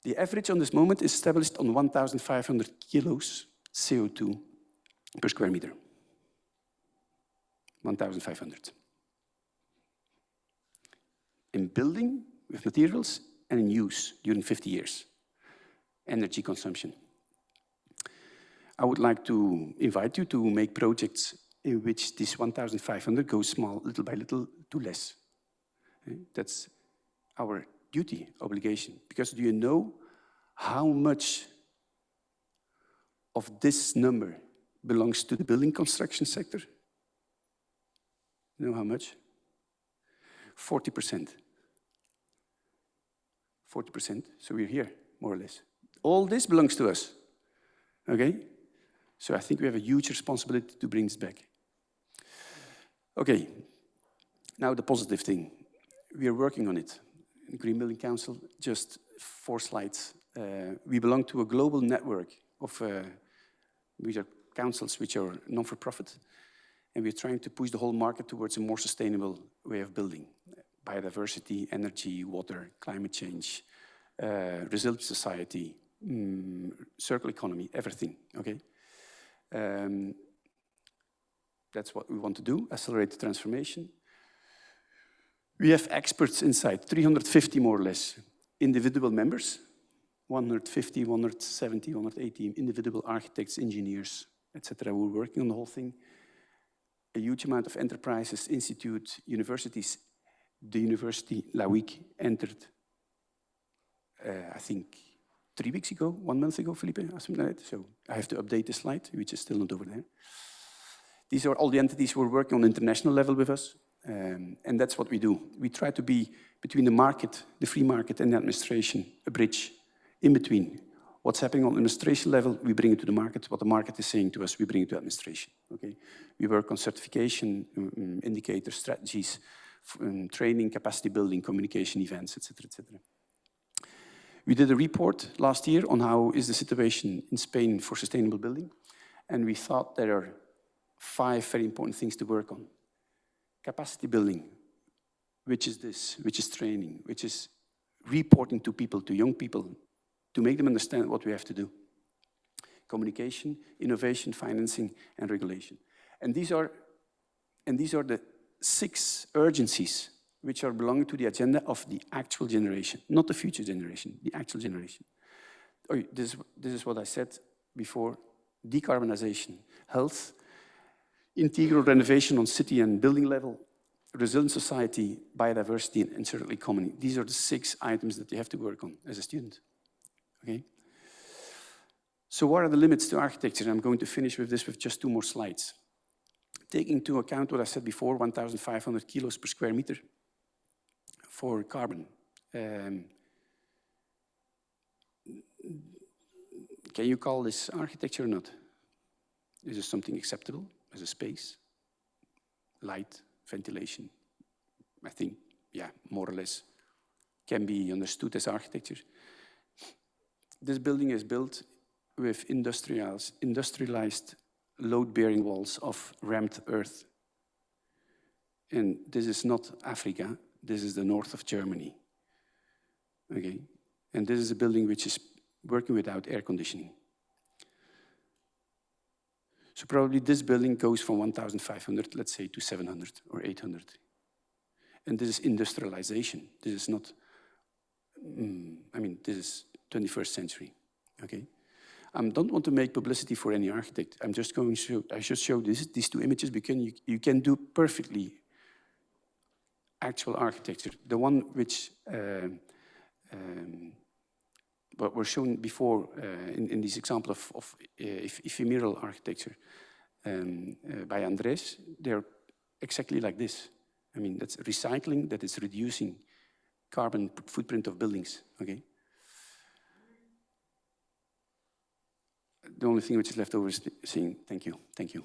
The average on this moment is established on 1,500 kilos CO2 per square meter. 1,500. In building with materials and in use during 50 years. Energy consumption. I would like to invite you to make projects in which this 1,500 goes small, little by little, to less. That's our duty, obligation. Because do you know how much of this number belongs to the building construction sector? You know how much? 40%. 40%, so we're here, more or less. All this belongs to us, okay? So I think we have a huge responsibility to bring this back. Okay, now the positive thing. We are working on it. Green Building Council, just 4 slides. We belong to a global network of which are councils which are non-for-profit, and we're trying to push the whole market towards a more sustainable way of building. Biodiversity, energy, water, climate change, resilient society, circular economy, everything, okay? That's what we want to do, accelerate the transformation. We have experts inside, 350 more or less, individual members, 150, 170, 180 individual architects, engineers, etc. who are working on the whole thing. A huge amount of enterprises, institutes, universities. The university, La Week, entered, I think, 3 weeks ago, 1 month ago, Felipe, or something like that. So I have to update the slide, which is still not over there. These are all the entities who are working on international level with us. And that's what we do. We try to be between the market, the free market, and the administration, a bridge in between. What's happening on administration level, we bring it to the market. What the market is saying to us, we bring it to administration. Okay? We work on certification, indicators, strategies, training, capacity building, communication events, etc., etc. We did a report last year on how is the situation in Spain for sustainable building, and we thought there are 5 very important things to work on. Capacity building, which is this, which is training, which is reporting to people, to young people, to make them understand what we have to do. Communication, innovation, financing, and regulation. And these are the 6 urgencies which are belonging to the agenda of the actual generation, not the future generation, the actual generation. Oh, this is what I said before, decarbonization, health, integral renovation on city and building level, resilient society, biodiversity, and circular economy. These are the 6 items that you have to work on as a student, okay? So what are the limits to architecture? I'm going to finish with this with just 2 more slides. Taking into account what I said before, 1,500 kilos per square meter Can you call this architecture or not? Is this something acceptable as a space? Light, ventilation, I think, yeah, more or less can be understood as architecture. This building is built with industrialized load-bearing walls of rammed earth. And this is not Africa, this is the north of Germany. Okay, and this is a building which is working without air conditioning. So probably this building goes from 1,500, let's say, to 700 or 800. And this is industrialization. This is not, I mean, this is 21st century, okay? I don't want to make publicity for any architect. I'm just going to show, I just show these two images because you can do perfectly actual architecture. The one which what were shown before in this example of ephemeral architecture by Andres, they're exactly like this. I mean, that's recycling, that is reducing carbon footprint of buildings, okay? The only thing which is left over is saying thank you, thank you.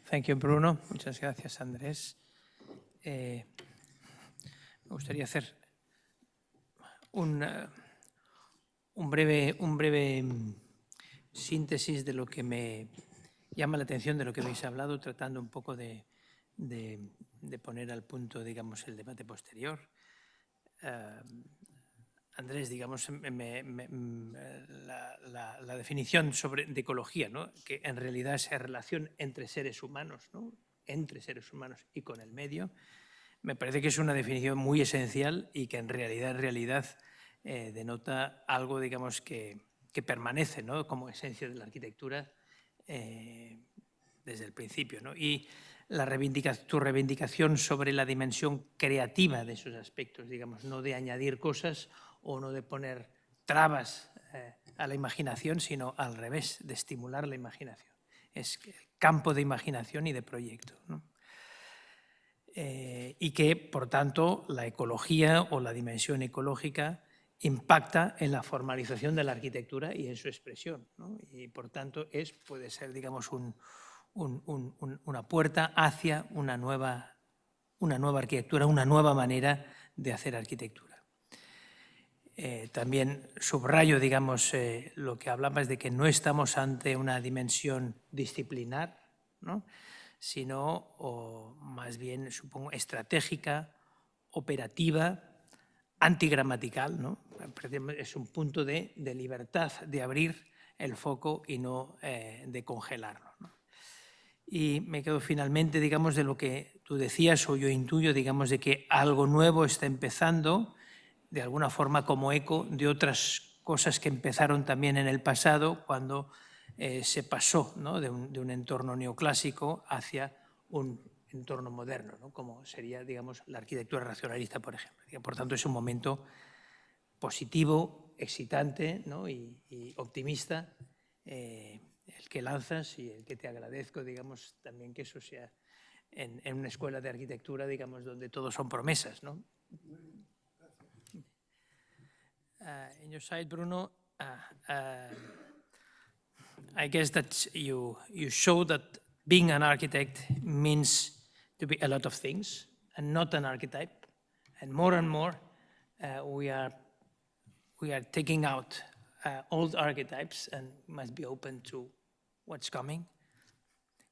Thank you, Bruno. Muchas gracias, Andrés. Me gustaría hacer un breve síntesis de lo que me llama la atención de lo que habéis hablado, tratando un poco de poner al punto, digamos, el debate posterior. Andrés, digamos, la definición de ecología, ¿no? Que en realidad es relación entre seres humanos, ¿no? Entre seres humanos y con el medio, me parece que es una definición muy esencial y que en realidad denota algo, digamos, que permanece, ¿no? Como esencia de la arquitectura desde el principio, ¿no? Y tu reivindicación sobre la dimensión creativa de esos aspectos, digamos, no de añadir cosas o no de poner trabas a la imaginación, sino al revés, de estimular la imaginación. Es campo de imaginación y de proyecto, ¿no? Y que, por tanto, la ecología o la dimensión ecológica impacta en la formalización de la arquitectura y en su expresión, ¿no? Y, por tanto, puede ser, digamos, una puerta hacia una nueva arquitectura, una nueva manera de hacer arquitectura. También subrayo, digamos, lo que hablabas de que no estamos ante una dimensión disciplinar, ¿no? Sino, o más bien, supongo, estratégica, operativa, antigramatical, ¿no? Es un punto de libertad, de abrir el foco y no de congelarlo, ¿no? Y me quedo finalmente, digamos, de lo que tú decías, o yo intuyo, digamos, de que algo nuevo está empezando, de alguna forma como eco de otras cosas que empezaron también en el pasado, cuando se pasó, ¿no? de un entorno neoclásico hacia un entorno moderno, ¿no? Como sería, digamos, la arquitectura racionalista, por ejemplo. Por tanto, es un momento positivo, excitante, ¿no? y optimista, el que lanzas y el que te agradezco, digamos, también que eso sea en una escuela de arquitectura, digamos, donde todos son promesas, ¿no? In your side, Bruno, I guess that you show that being an architect means to be a lot of things and not an archetype. And more, we are taking out old archetypes and must be open to what's coming,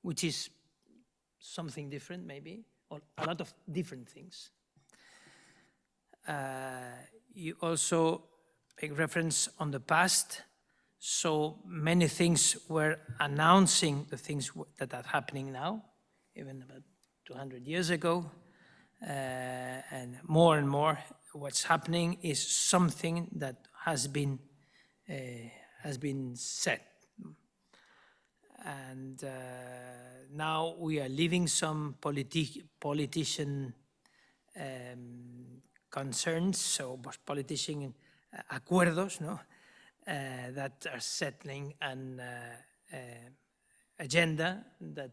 which is something different maybe, or a lot of different things. You also make reference on the past, so many things were announcing the things that are happening now, even about 200 years ago, and more what's happening is something that has been said. And now we are leaving some politician concerns, so politician acuerdos, no? That are settling and agenda that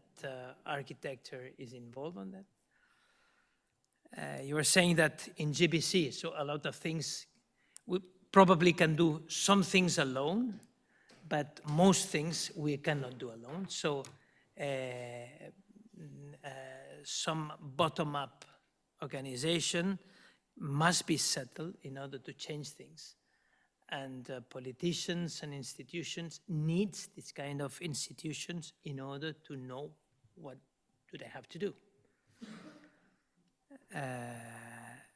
architecture is involved on that. You were saying that in GBC, so a lot of things, we probably can do some things alone, but most things we cannot do alone. So some bottom-up organization must be settled in order to change things. And politicians and institutions need this kind of institutions in order to know what do they have to do.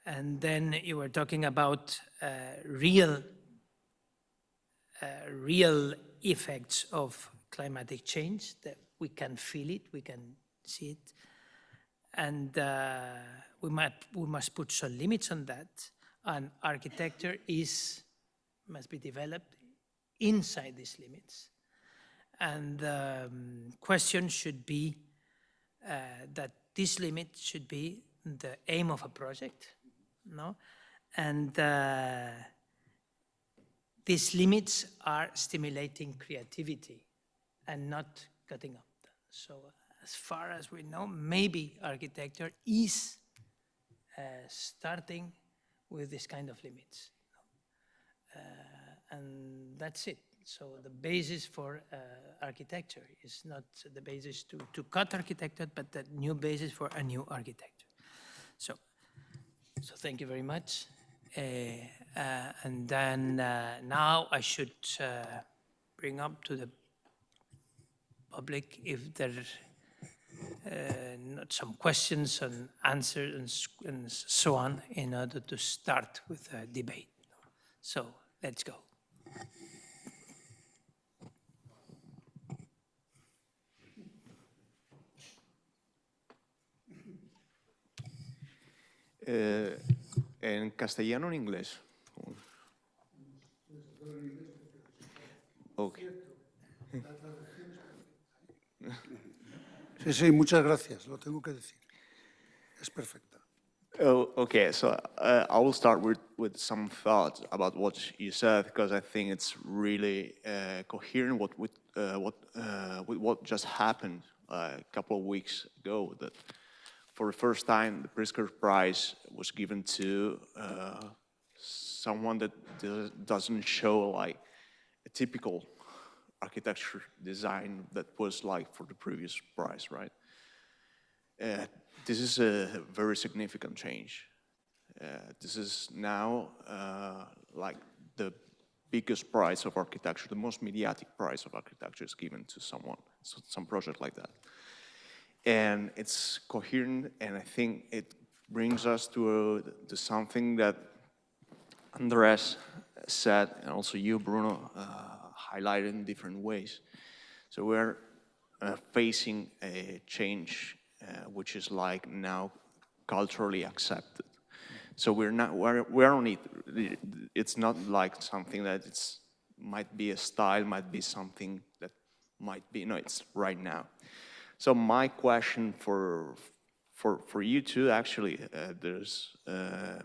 And then you were talking about real effects of climatic change, that we can feel it, we can see it. And we must put some limits on that. And architecture must be developed inside these limits. And the question should be that this limit should be the aim of a project, no? And these limits are stimulating creativity and not cutting up. So as far as we know, maybe architecture is starting with this kind of limits. And that's it. So the basis for architecture is not the basis to cut architecture, but the new basis for a new architecture. So thank you very much. And then now I should bring up to the public if there are not some questions and answers and so on in order to start with a debate. So let's go. ¿En castellano o en inglés? Okay. Sí, muchas gracias, lo tengo que decir. Es perfecta. Oh, okay, so I will start with some thoughts about what you said, because I think it's really coherent with what just happened a couple of weeks ago, that for the first time the Pritzker Prize was given to someone that doesn't show like a typical architecture design that was like for the previous prize, right? This is a very significant change. This is now like the biggest prize of architecture, the most mediatic prize of architecture is given to someone, some project like that. And it's coherent, and I think it brings us to something that Andres said, and also you, Bruno, highlighted in different ways. So we're facing a change which is like now culturally accepted. So we're on it. It's not like something that might be a style, might be something that might be, no, it's right now. So my question for you two, actually, there's, I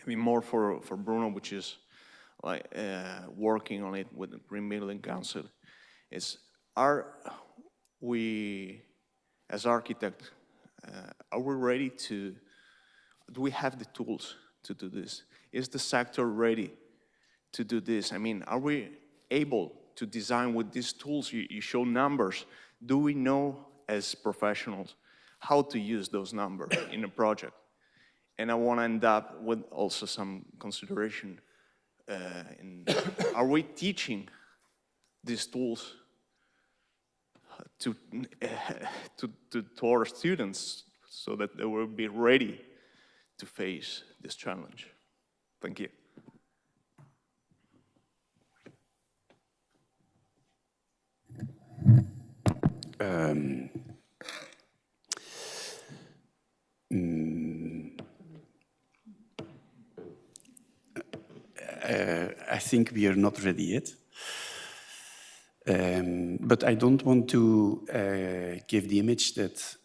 mean, more for Bruno, which is like working on it with the Green Building Council, is are we, as architects, are we ready to, do we have the tools to do this? Is the sector ready to do this? I mean, are we able to design with these tools? You show numbers. Do we know as professionals how to use those numbers in a project? And I want to end up with also some consideration. Are we teaching these tools to our students so that they will be ready to face this challenge? Thank you. I think we are not ready yet. But I don't want to give the image that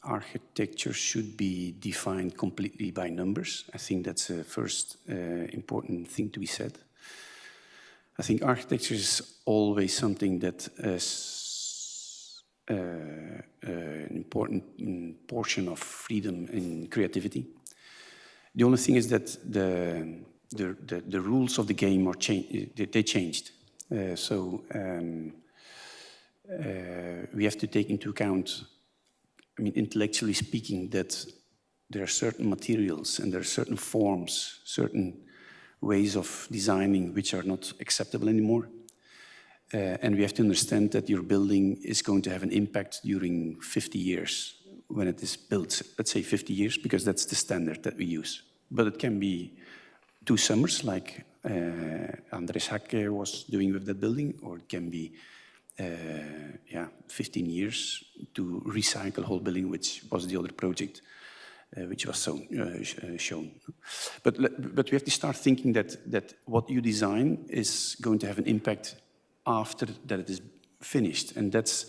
architecture should be defined completely by numbers. I think that's the first important thing to be said. I think architecture is always something that an important portion of freedom and creativity. The only thing is that the rules of the game are they changed. We have to take into account, I mean, intellectually speaking, that there are certain materials and there are certain forms, certain ways of designing which are not acceptable anymore. And we have to understand that your building is going to have an impact during 50 years when it is built. Let's say 50 years, because that's the standard that we use. But it can be 2 summers, like Andres Hacke was doing with that building, or it can be 15 years to recycle a whole building, which was the other project which was shown. But we have to start thinking that what you design is going to have an impact after that it is finished, and that's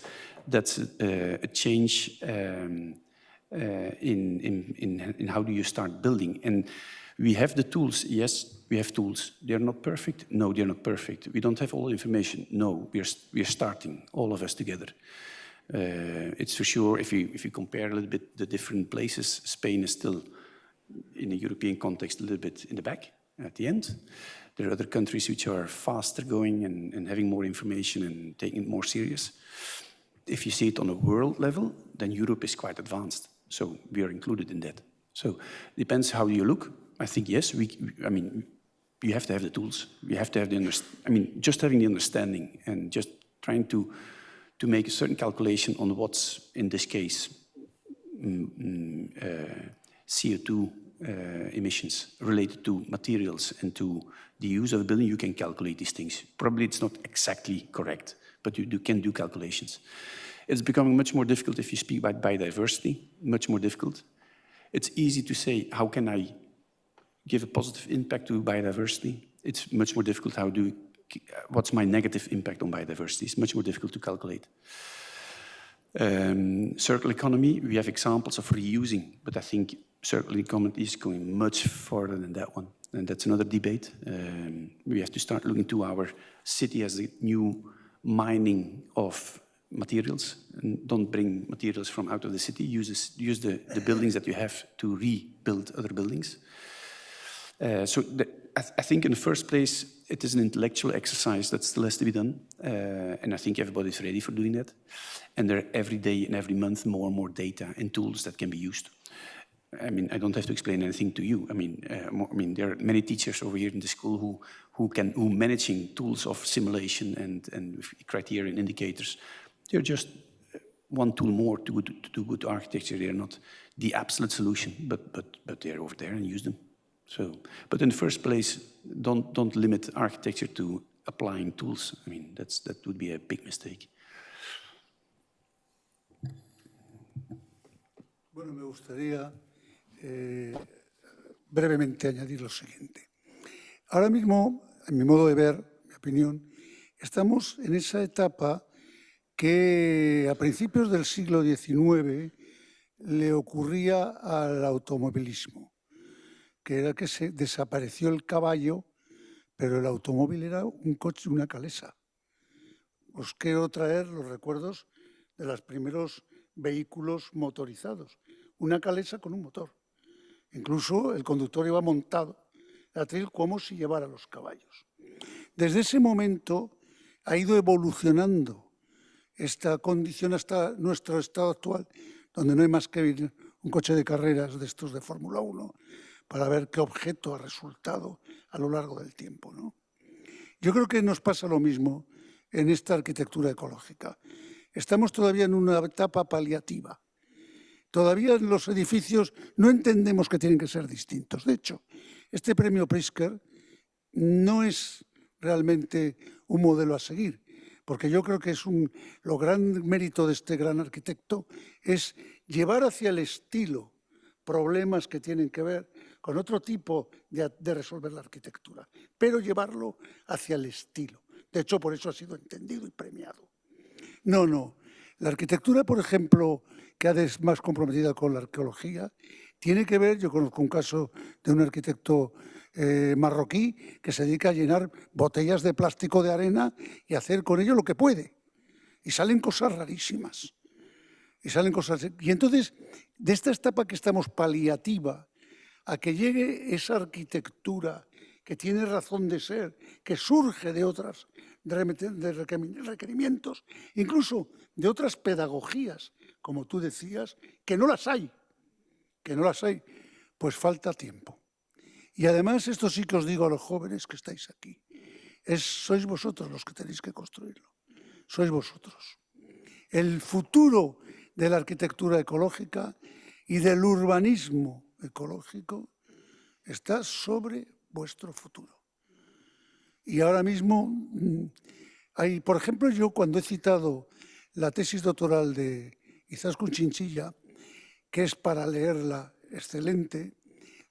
a change in how do you start building. And we have the tools. Yes, we have tools. They are not perfect. No, they are not perfect. We don't have all the information. No, we are starting, all of us together. It's for sure, if you compare a little bit the different places, Spain is still, in a European context, a little bit in the back at the end. There are other countries which are faster going and having more information and taking it more serious. If you see it on a world level, then Europe is quite advanced. So we are included in that. So it depends how you look. I think, yes, I mean, you have to have the tools. You have to have just having the understanding and just trying to make a certain calculation on what's, in this case, CO2 emissions related to materials and to the use of a building, you can calculate these things. Probably it's not exactly correct, but you can do calculations. It's becoming much more difficult if you speak about biodiversity, much more difficult. It's easy to say, how can I give a positive impact to biodiversity? It's much more difficult, what's my negative impact on biodiversity? It's much more difficult to calculate. Circular economy, we have examples of reusing, but I think circular economy is going much further than that one. And that's another debate. We have to start looking to our city as a new mining of materials, and don't bring materials from out of the city. Use the buildings that you have to rebuild other buildings. I think in the first place, it is an intellectual exercise that still has to be done. And I think everybody's ready for doing that. And there are every day and every month more and more data and tools that can be used. I mean, I don't have to explain anything to you. I mean, there are many teachers over here in the school who managing tools of simulation and criteria and indicators. They're just one tool more to do good architecture. They're not the absolute solution, but they're over there and use them. So, but in the first place, don't limit architecture to applying tools. I mean, that would be a big mistake. Bueno, me gustaría brevemente añadir lo siguiente. Ahora mismo, en mi modo de ver, mi opinión, estamos en esa etapa que a principios del siglo XIX le ocurría al automovilismo, que era que se desapareció el caballo, pero el automóvil era un coche, una calesa. Os quiero traer los recuerdos de los primeros vehículos motorizados, una calesa con un motor. Incluso el conductor iba montado en atril como si llevara los caballos. Desde ese momento ha ido evolucionando esta condición hasta nuestro estado actual, donde no hay más que un coche de carreras de estos de Fórmula 1 para ver qué objeto ha resultado a lo largo del tiempo, ¿no? Yo creo que nos pasa lo mismo en esta arquitectura ecológica. Estamos todavía en una etapa paliativa. Todavía en los edificios no entendemos que tienen que ser distintos. De hecho, este premio Pritzker no es realmente un modelo a seguir, porque yo creo que lo gran mérito de este gran arquitecto es llevar hacia el estilo problemas que tienen que ver con otro tipo de resolver la arquitectura, pero llevarlo hacia el estilo. De hecho, por eso ha sido entendido y premiado. No. La arquitectura, por ejemplo, que es más comprometida con la arqueología, tiene que ver, yo conozco un caso de un arquitecto marroquí que se dedica a llenar botellas de plástico de arena y hacer con ello lo que puede. Y salen cosas rarísimas. Y salen cosas. Y entonces, de esta etapa que estamos paliativa, a que llegue esa arquitectura que tiene razón de ser, que surge de otras de requerimientos, incluso de otras pedagogías, como tú decías, que no las hay, pues falta tiempo. Y además, esto sí que os digo a los jóvenes que estáis aquí, sois vosotros los que tenéis que construirlo, sois vosotros. El futuro de la arquitectura ecológica y del urbanismo ecológico está sobre vuestro futuro. Y ahora mismo hay, por ejemplo, yo cuando he citado la tesis doctoral de Izaskun Chinchilla, que es para leerla excelente,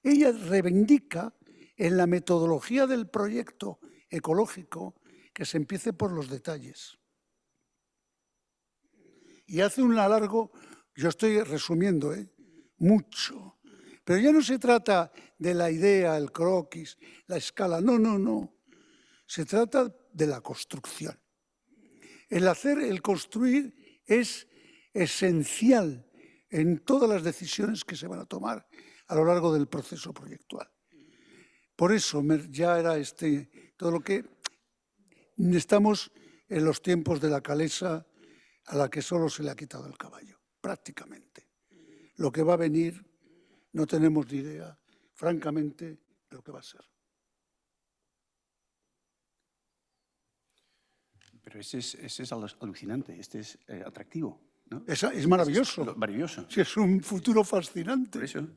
ella reivindica en la metodología del proyecto ecológico que se empiece por los detalles. Y hace un alargo, yo estoy resumiendo, mucho. Pero ya no se trata de la idea, el croquis, la escala, no. Se trata de la construcción. El construir es esencial en todas las decisiones que se van a tomar a lo largo del proceso proyectual. Por eso ya era todo lo que estamos en los tiempos de la calesa a la que solo se le ha quitado el caballo, prácticamente. Lo que va a venir no tenemos ni idea, francamente, de lo que va a ser. Pero ese es alucinante, es atractivo, ¿no? Es maravilloso. Es maravilloso. Sí, es un futuro fascinante. Por eso.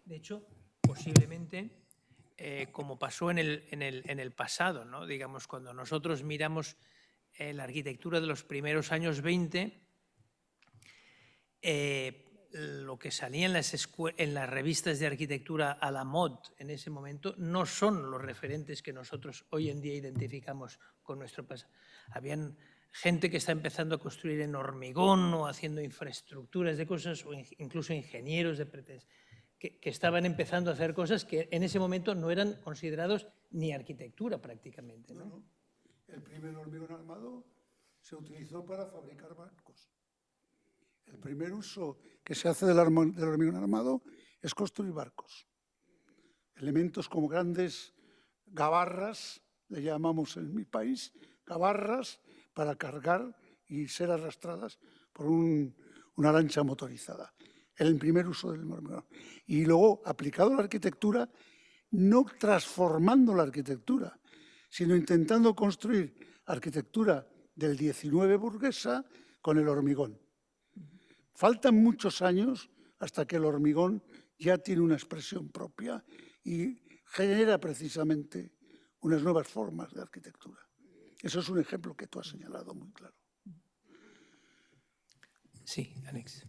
De hecho, posiblemente, como pasó en el pasado, ¿no? Digamos, cuando nosotros miramos la arquitectura de los primeros años 20, lo que salía en las revistas de arquitectura a la mode en ese momento no son los referentes que nosotros hoy en día identificamos con nuestro pasado. Habían gente que está empezando a construir en hormigón o haciendo infraestructuras de cosas, o incluso ingenieros de que estaban empezando a hacer cosas que en ese momento no eran considerados ni arquitectura prácticamente, ¿no? El primer hormigón armado se utilizó para fabricar barcos. El primer uso que se hace del hormigón armado es construir barcos. Elementos como grandes gabarras, le llamamos en mi país, gabarras para cargar y ser arrastradas por una lancha motorizada. El primer uso del hormigón. Y luego, aplicado a la arquitectura, no transformando la arquitectura, sino intentando construir arquitectura del 19 burguesa con el hormigón. Faltan muchos años hasta que el hormigón ya tiene una expresión propia y genera precisamente unas nuevas formas de arquitectura. Eso es un ejemplo que tú has señalado muy claro. Sí, Alex.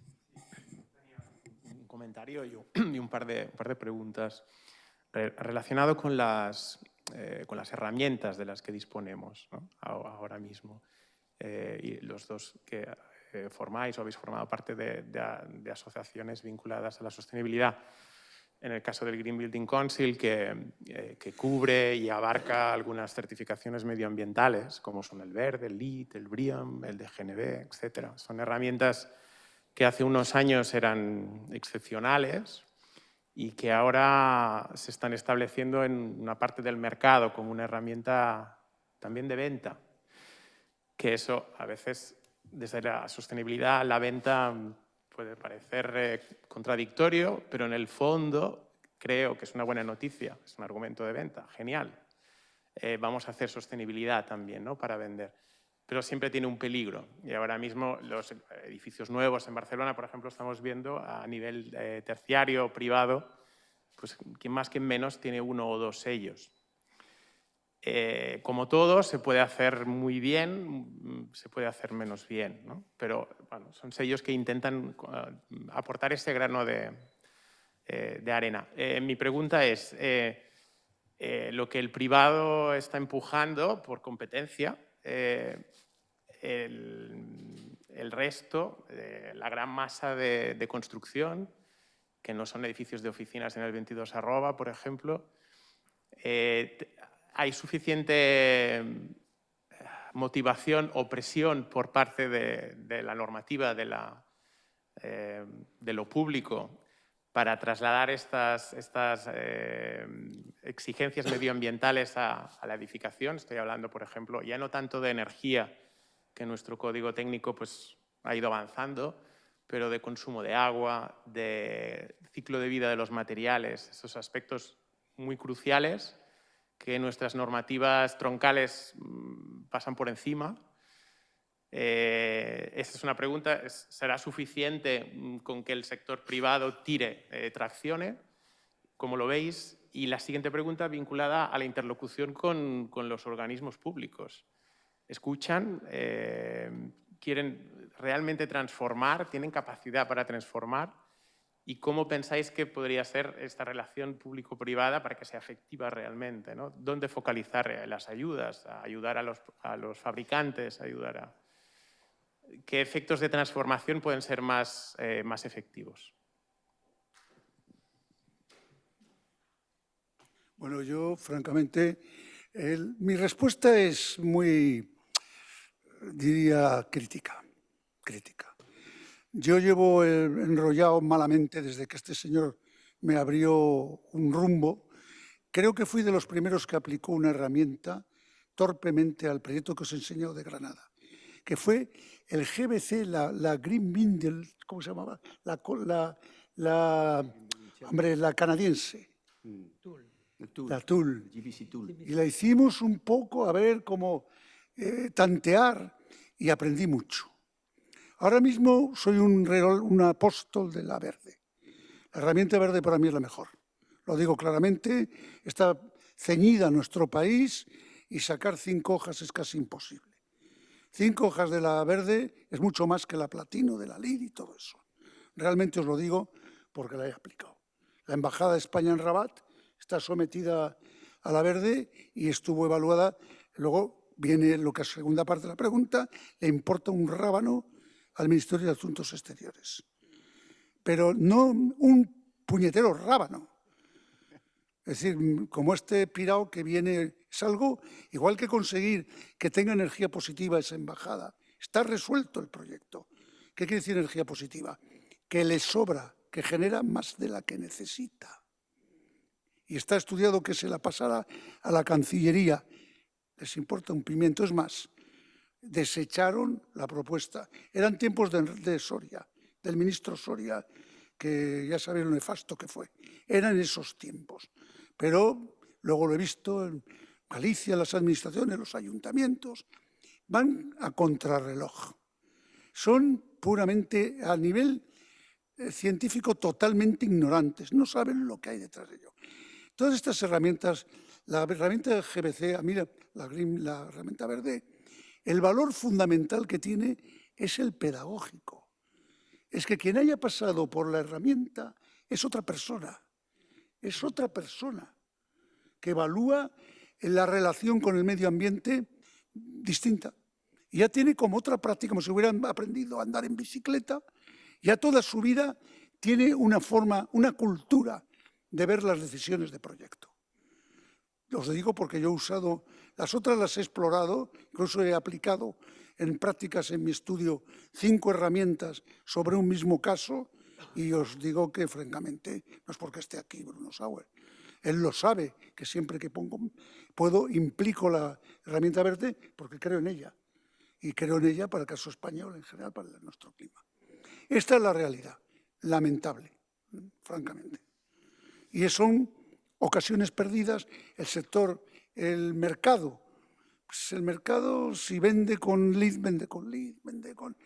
Un comentario y un par de preguntas relacionado con las herramientas de las que disponemos, ¿no? Ahora mismo. Y los dos que formáis o habéis formado parte de asociaciones vinculadas a la sostenibilidad. En el caso del Green Building Council, que cubre y abarca algunas certificaciones medioambientales, como son el Verde, el LEED, el BREEAM, el DGNB, etc. Son herramientas que hace unos años eran excepcionales y que ahora se están estableciendo en una parte del mercado como una herramienta también de venta. Que eso, a veces, desde la sostenibilidad, la venta puede parecer contradictorio, pero en el fondo creo que es una buena noticia, es un argumento de venta, genial. Vamos a hacer sostenibilidad también, ¿no?, para vender. Pero siempre tiene un peligro. Y ahora mismo los edificios nuevos en Barcelona, por ejemplo, estamos viendo a nivel terciario, privado, pues quien más, quien menos, tiene 1 o 2 sellos. Como todo, se puede hacer muy bien, se puede hacer menos bien, ¿no? Pero bueno, son sellos que intentan aportar ese grano de arena. Mi pregunta es, lo que el privado está empujando por competencia, el resto, la gran masa de construcción, que no son edificios de oficinas en el 22@, por ejemplo, ¿hay suficiente motivación o presión por parte de la normativa de lo público para trasladar estas exigencias medioambientales a la edificación. Estoy hablando, por ejemplo, ya no tanto de energía, que nuestro código técnico pues, ha ido avanzando, pero de consumo de agua, de ciclo de vida de los materiales, esos aspectos muy cruciales que nuestras normativas troncales pasan por encima. Esta es una pregunta, ¿será suficiente con que el sector privado tire, traccione? ¿Cómo lo veis? Y la siguiente pregunta vinculada a la interlocución con los organismos públicos. ¿Escuchan? ¿Quieren realmente transformar? ¿Tienen capacidad para transformar? ¿Y cómo pensáis que podría ser esta relación público-privada para que sea efectiva realmente, ¿no? ¿Dónde focalizar las ayudas? ¿Ayudar a los fabricantes? ¿Ayudar a...? ¿Qué efectos de transformación pueden ser más efectivos? Bueno, yo, francamente, mi respuesta es muy, diría, crítica. Yo llevo enrollado malamente desde que este señor me abrió un rumbo. Creo que fui de los primeros que aplicó una herramienta torpemente al proyecto que os he enseñado de Granada, que fue el GBC, la Green Bindle, ¿cómo se llamaba? La canadiense. La Tool. Y la hicimos un poco a ver cómo tantear y aprendí mucho. Ahora mismo soy un apóstol de la verde. La herramienta verde para mí es la mejor. Lo digo claramente, está ceñida a nuestro país y sacar 5 hojas es casi imposible. 5 hojas de la verde es mucho más que la platino, de la LID y todo eso. Realmente os lo digo porque la he aplicado. La Embajada de España en Rabat está sometida a la verde y estuvo evaluada. Luego viene lo que es la segunda parte de la pregunta, le importa un rábano al Ministerio de Asuntos Exteriores. Pero no un puñetero rábano. Es decir, como este pirao que viene, es algo igual que conseguir que tenga energía positiva esa embajada. Está resuelto el proyecto. ¿Qué quiere decir energía positiva? Que le sobra, que genera más de la que necesita. Y está estudiado que se la pasara a la Cancillería. Les importa un pimiento. Es más, desecharon la propuesta. Eran tiempos de Soria, del ministro Soria, que ya sabéis lo nefasto que fue. Eran esos tiempos. Pero luego lo he visto en Galicia, las administraciones, los ayuntamientos, van a contrarreloj. Son puramente, a nivel científico, totalmente ignorantes. No saben lo que hay detrás de ello. Todas estas herramientas, la herramienta GBC, a mí la herramienta verde, el valor fundamental que tiene es el pedagógico. Es que quien haya pasado por la herramienta es otra persona. Es otra persona que evalúa la relación con el medio ambiente distinta. Y ya tiene como otra práctica, como si hubieran aprendido a andar en bicicleta, ya toda su vida tiene una forma, una cultura de ver las decisiones de proyecto. Os digo porque yo he usado, las otras las he explorado, incluso he aplicado en prácticas en mi estudio 5 herramientas sobre un mismo caso y os digo que francamente, no es porque esté aquí Bruno Sauer, él lo sabe, que siempre que puedo implico la herramienta verde porque creo en ella y creo en ella para el caso español en general, para nuestro clima. Esta es la realidad, lamentable, francamente. Y son ocasiones perdidas. El sector, el mercado, pues el mercado si vende con lead, vende con lead, vende con...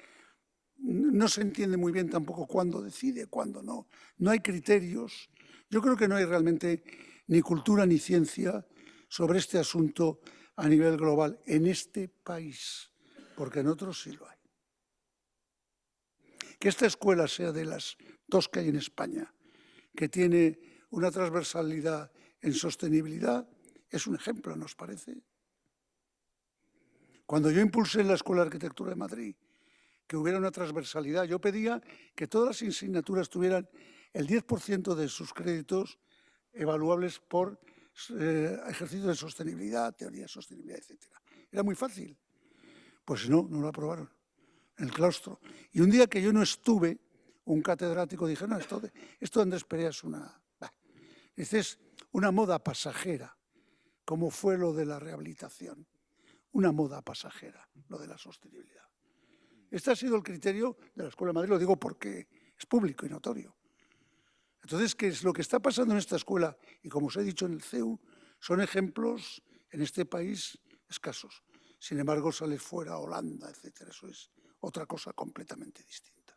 No se entiende muy bien tampoco cuándo decide, cuándo no. No hay criterios. Yo creo que no hay realmente ni cultura ni ciencia sobre este asunto a nivel global en este país, porque en otros sí lo hay. Que esta escuela sea de las 2 que hay en España, que tiene una transversalidad en sostenibilidad, es un ejemplo, ¿nos parece? Cuando yo impulsé en la Escuela de Arquitectura de Madrid que hubiera una transversalidad, yo pedía que todas las asignaturas tuvieran el 10% de sus créditos evaluables por ejercicio de sostenibilidad, teoría de sostenibilidad, etc. Era muy fácil. Pues no, no lo aprobaron en el claustro. Y un día que yo no estuve, un catedrático dijo, no, esto de Andrés Perea es una moda pasajera, como fue lo de la rehabilitación. Una moda pasajera, lo de la sostenibilidad. Este ha sido el criterio de la Escuela de Madrid, lo digo porque es público y notorio. Entonces, ¿qué es lo que está pasando en esta escuela? Y como os he dicho en el CEU, son ejemplos en este país escasos. Sin embargo, sale fuera Holanda, etcétera. Eso es otra cosa completamente distinta.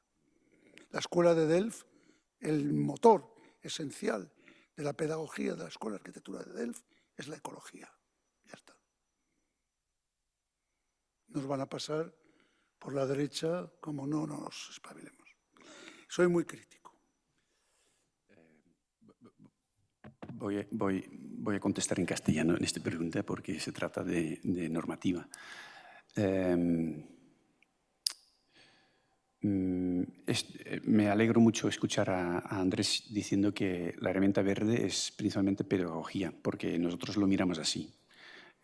La escuela de Delft, el motor esencial de la pedagogía de la Escuela de Arquitectura de Delft es la ecología. Ya está. Nos van a pasar por la derecha como no nos espabilemos. Soy muy crítico. Voy a contestar en castellano en esta pregunta porque se trata de normativa. Me alegro mucho escuchar a Andrés diciendo que la herramienta verde es principalmente pedagogía, porque nosotros lo miramos así.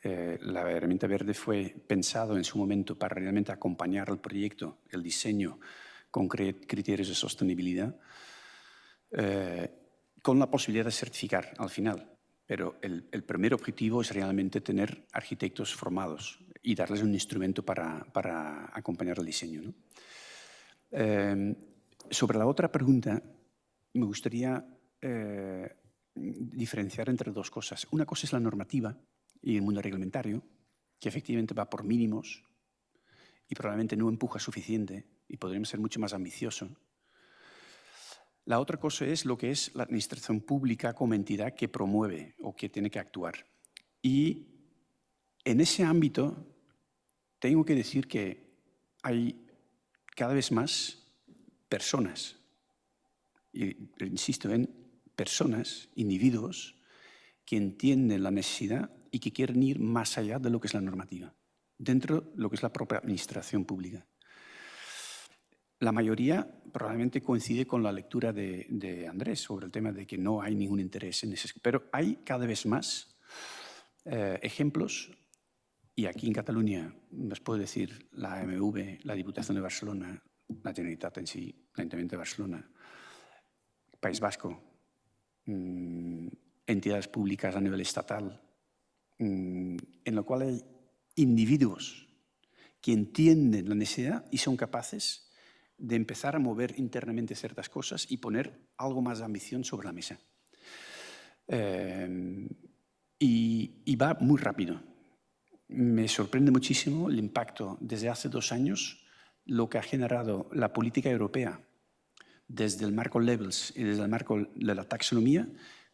La herramienta verde fue pensado en su momento para realmente acompañar al proyecto, el diseño con criterios de sostenibilidad, con la posibilidad de certificar al final. Pero el primer objetivo es realmente tener arquitectos formados y darles un instrumento para acompañar el diseño, ¿no? Sobre la otra pregunta, me gustaría diferenciar entre dos cosas. Una cosa es la normativa y el mundo reglamentario, que efectivamente va por mínimos y probablemente no empuja suficiente y podríamos ser mucho más ambiciosos. La otra cosa es lo que es la administración pública como entidad que promueve o que tiene que actuar. Y en ese ámbito tengo que decir que hay cada vez más personas, y insisto en personas, individuos, que entienden la necesidad y que quieren ir más allá de lo que es la normativa, dentro de lo que es la propia administración pública. La mayoría probablemente coincide con la lectura de Andrés sobre el tema de que no hay ningún interés en ese. Pero hay cada vez más ejemplos, y aquí en Cataluña os puedo decir la AMV, la Diputación de Barcelona, la Generalitat en sí, el Ayuntamiento de Barcelona, País Vasco, entidades públicas a nivel estatal, en lo cual hay individuos que entienden la necesidad y son capaces de empezar a mover internamente ciertas cosas y poner algo más de ambición sobre la mesa. Y va muy rápido. Me sorprende muchísimo el impacto desde hace 2 años, lo que ha generado la política europea desde el marco Levels y desde el marco de la taxonomía,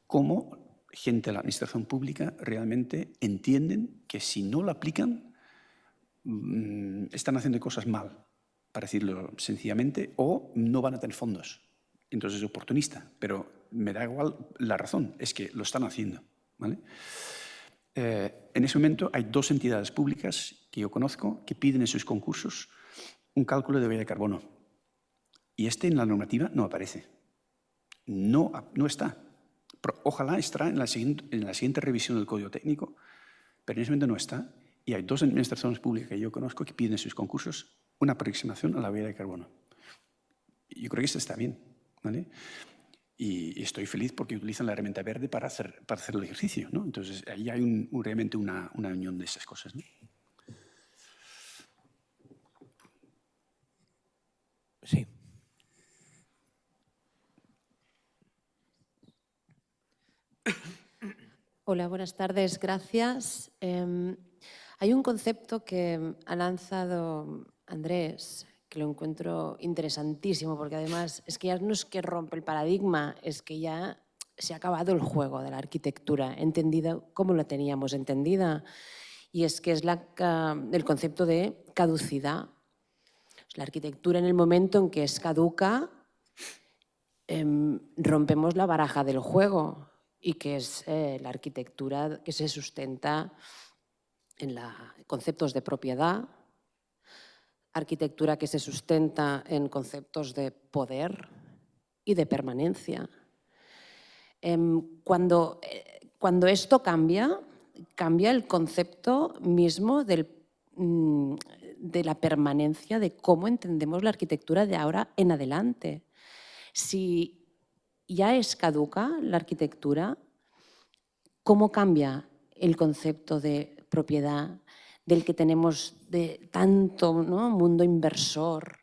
cómo gente de la administración pública realmente entienden que si no lo aplican, están haciendo cosas mal, para decirlo sencillamente, o no van a tener fondos. Entonces es oportunista, pero me da igual la razón, es que lo están haciendo, ¿vale? En ese momento hay 2 entidades públicas que yo conozco que piden en sus concursos un cálculo de huella de carbono. Y en la normativa no aparece. No está. Ojalá estará en la siguiente revisión del Código Técnico, pero en ese momento no está. Y hay 2 administraciones públicas que yo conozco que piden en sus concursos una aproximación a la huella de carbono. Yo creo que eso está bien, ¿vale? Y estoy feliz porque utilizan la herramienta verde para hacer el ejercicio, ¿no? Entonces, ahí hay realmente una unión de esas cosas, ¿no? Sí. Hola, buenas tardes, gracias. Hay un concepto que ha lanzado Andrés, que lo encuentro interesantísimo, porque además es que ya no es que rompe el paradigma, es que ya se ha acabado el juego de la arquitectura, entendida como la teníamos entendida, y es que es el concepto de caducidad. La arquitectura, en el momento en que es caduca, rompemos la baraja del juego, y que es la arquitectura que se sustenta en conceptos de propiedad, arquitectura que se sustenta en conceptos de poder y de permanencia. Cuando esto cambia el concepto mismo de de la permanencia de cómo entendemos la arquitectura de ahora en adelante. Si ya es caduca la arquitectura, ¿cómo cambia el concepto de propiedad del que tenemos de tanto, ¿no?, mundo inversor,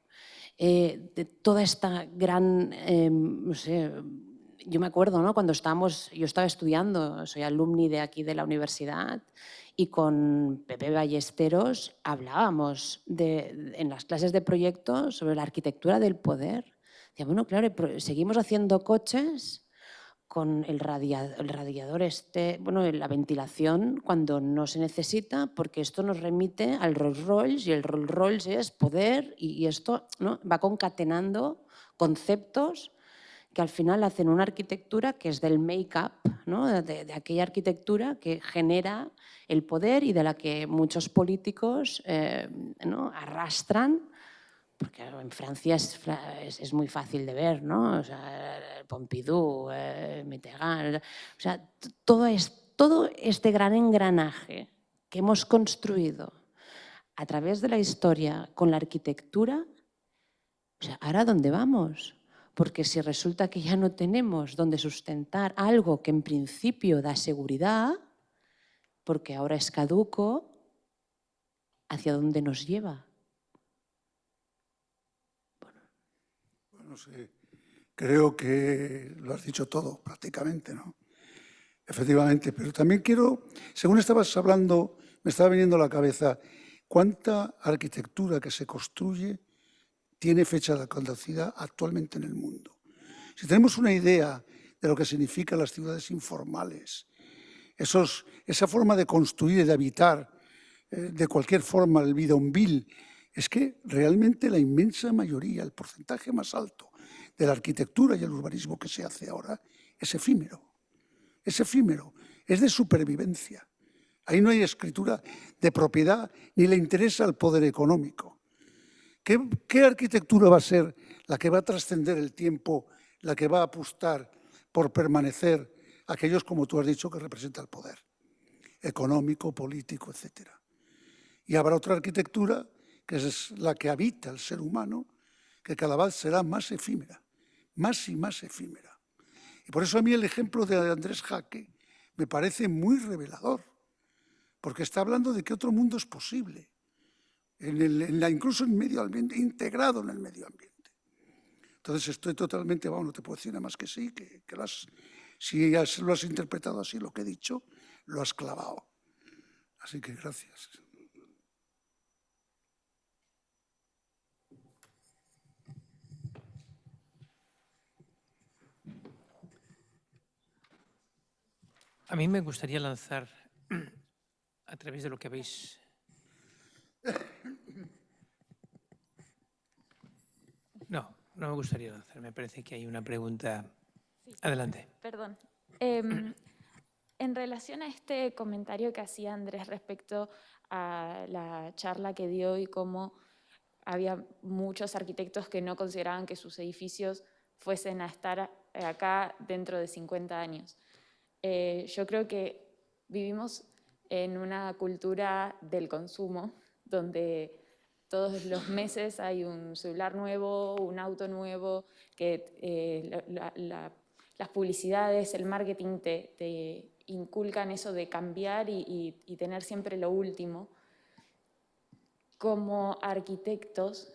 de toda esta gran, no sé, yo me acuerdo, ¿no?, cuando yo estaba estudiando, soy alumni de aquí de la universidad, y con Pepe Ballesteros hablábamos en las clases de proyectos sobre la arquitectura del poder. Decía, bueno, claro, seguimos haciendo coches con el radiador bueno, la ventilación cuando no se necesita, porque esto nos remite al Rolls Royce, y el Rolls Royce es poder, y esto, ¿no?, va concatenando conceptos que al final hacen una arquitectura que es del make-up, ¿no?, de aquella arquitectura que genera el poder y de la que muchos políticos ¿no?, arrastran, porque en Francia es muy fácil de ver, ¿no? O sea, Pompidou, Mitterrand, o sea, todo este gran engranaje que hemos construido a través de la historia con la arquitectura, o sea, ¿ahora dónde vamos? Porque si resulta que ya no tenemos dónde sustentar algo que en principio da seguridad, porque ahora es caduco, ¿hacia dónde nos lleva? No sé, creo que lo has dicho todo prácticamente, ¿no? Efectivamente, pero también quiero, según estabas hablando, me estaba viniendo a la cabeza cuánta arquitectura que se construye tiene fecha de caducidad actualmente en el mundo. Si tenemos una idea de lo que significan las ciudades informales, esa forma de construir y de habitar de cualquier forma el bidonville, es que realmente la inmensa mayoría, el porcentaje más alto de la arquitectura y el urbanismo que se hace ahora es efímero. Es efímero, es de supervivencia. Ahí no hay escritura de propiedad ni le interesa el poder económico. ¿Qué arquitectura va a ser la que va a trascender el tiempo, la que va a apostar por permanecer aquellos, como tú has dicho, que representa el poder económico, político, etcétera? Y habrá otra arquitectura, que es la que habita el ser humano, que cada vez será más efímera, más y más efímera. Y por eso a mí el ejemplo de Andrés Jaque me parece muy revelador, porque está hablando de que otro mundo es posible, incluso en medio ambiente, integrado en el medio ambiente. Entonces estoy totalmente, bueno, no te puedo decir nada más que sí, si lo has interpretado así lo que he dicho, lo has clavado. Así que gracias. A mí me gustaría lanzar, a través de lo que habéis... No me gustaría lanzar. Me parece que hay una pregunta. Sí. Adelante. Perdón. En relación a este comentario que hacía Andrés respecto a la charla que dio y cómo había muchos arquitectos que no consideraban que sus edificios fuesen a estar acá dentro de 50 años. Yo creo que vivimos en una cultura del consumo, donde todos los meses hay un celular nuevo, un auto nuevo, que las publicidades, el marketing te inculcan eso de cambiar y tener siempre lo último. Como arquitectos,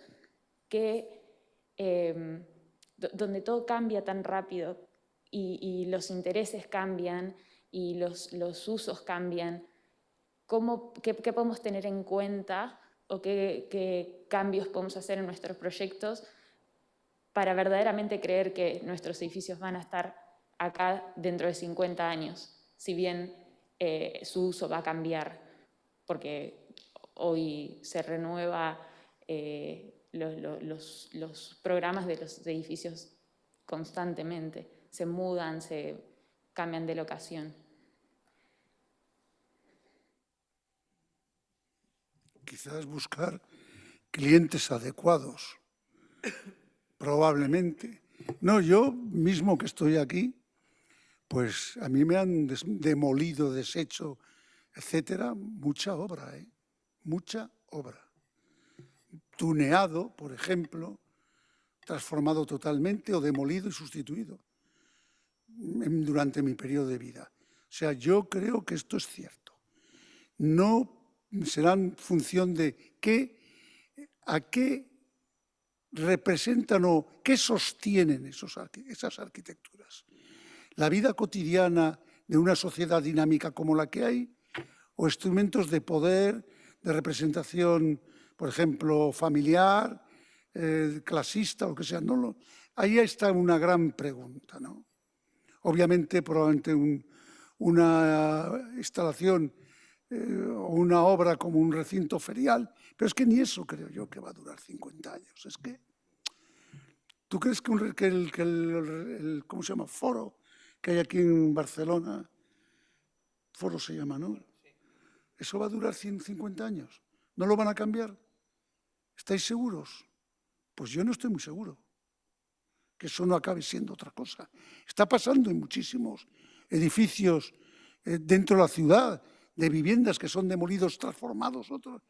donde todo cambia tan rápido y los intereses cambian y los usos cambian, ¿qué podemos tener en cuenta o qué cambios podemos hacer en nuestros proyectos para verdaderamente creer que nuestros edificios van a estar acá dentro de 50 años, si bien su uso va a cambiar, porque hoy se renueva los programas de los edificios constantemente, se mudan, se cambian de locación. Quizás buscar clientes adecuados, probablemente. No, yo mismo que estoy aquí, pues a mí me han demolido, deshecho, etcétera, mucha obra, mucha obra. tuneado, por ejemplo, transformado totalmente o demolido y sustituido durante mi periodo de vida. O sea, yo creo que esto es cierto. No será en función de a qué representan o qué sostienen esas arquitecturas. La vida cotidiana de una sociedad dinámica como la que hay, o instrumentos de poder, de representación, por ejemplo, familiar, clasista, lo que sea. Ahí está una gran pregunta, ¿no? Obviamente, probablemente una instalación o una obra como un recinto ferial, pero es que ni eso creo yo que va a durar 50 años. Es que, ¿tú crees que el ¿cómo se llama? Foro que hay aquí en Barcelona, Foro se llama, ¿no? ¿Eso va a durar 150 años? ¿No lo van a cambiar? ¿Estáis seguros? Pues yo no estoy muy seguro que eso no acabe siendo otra cosa. Está pasando en muchísimos edificios dentro de la ciudad, de viviendas que son demolidos, transformados, otros.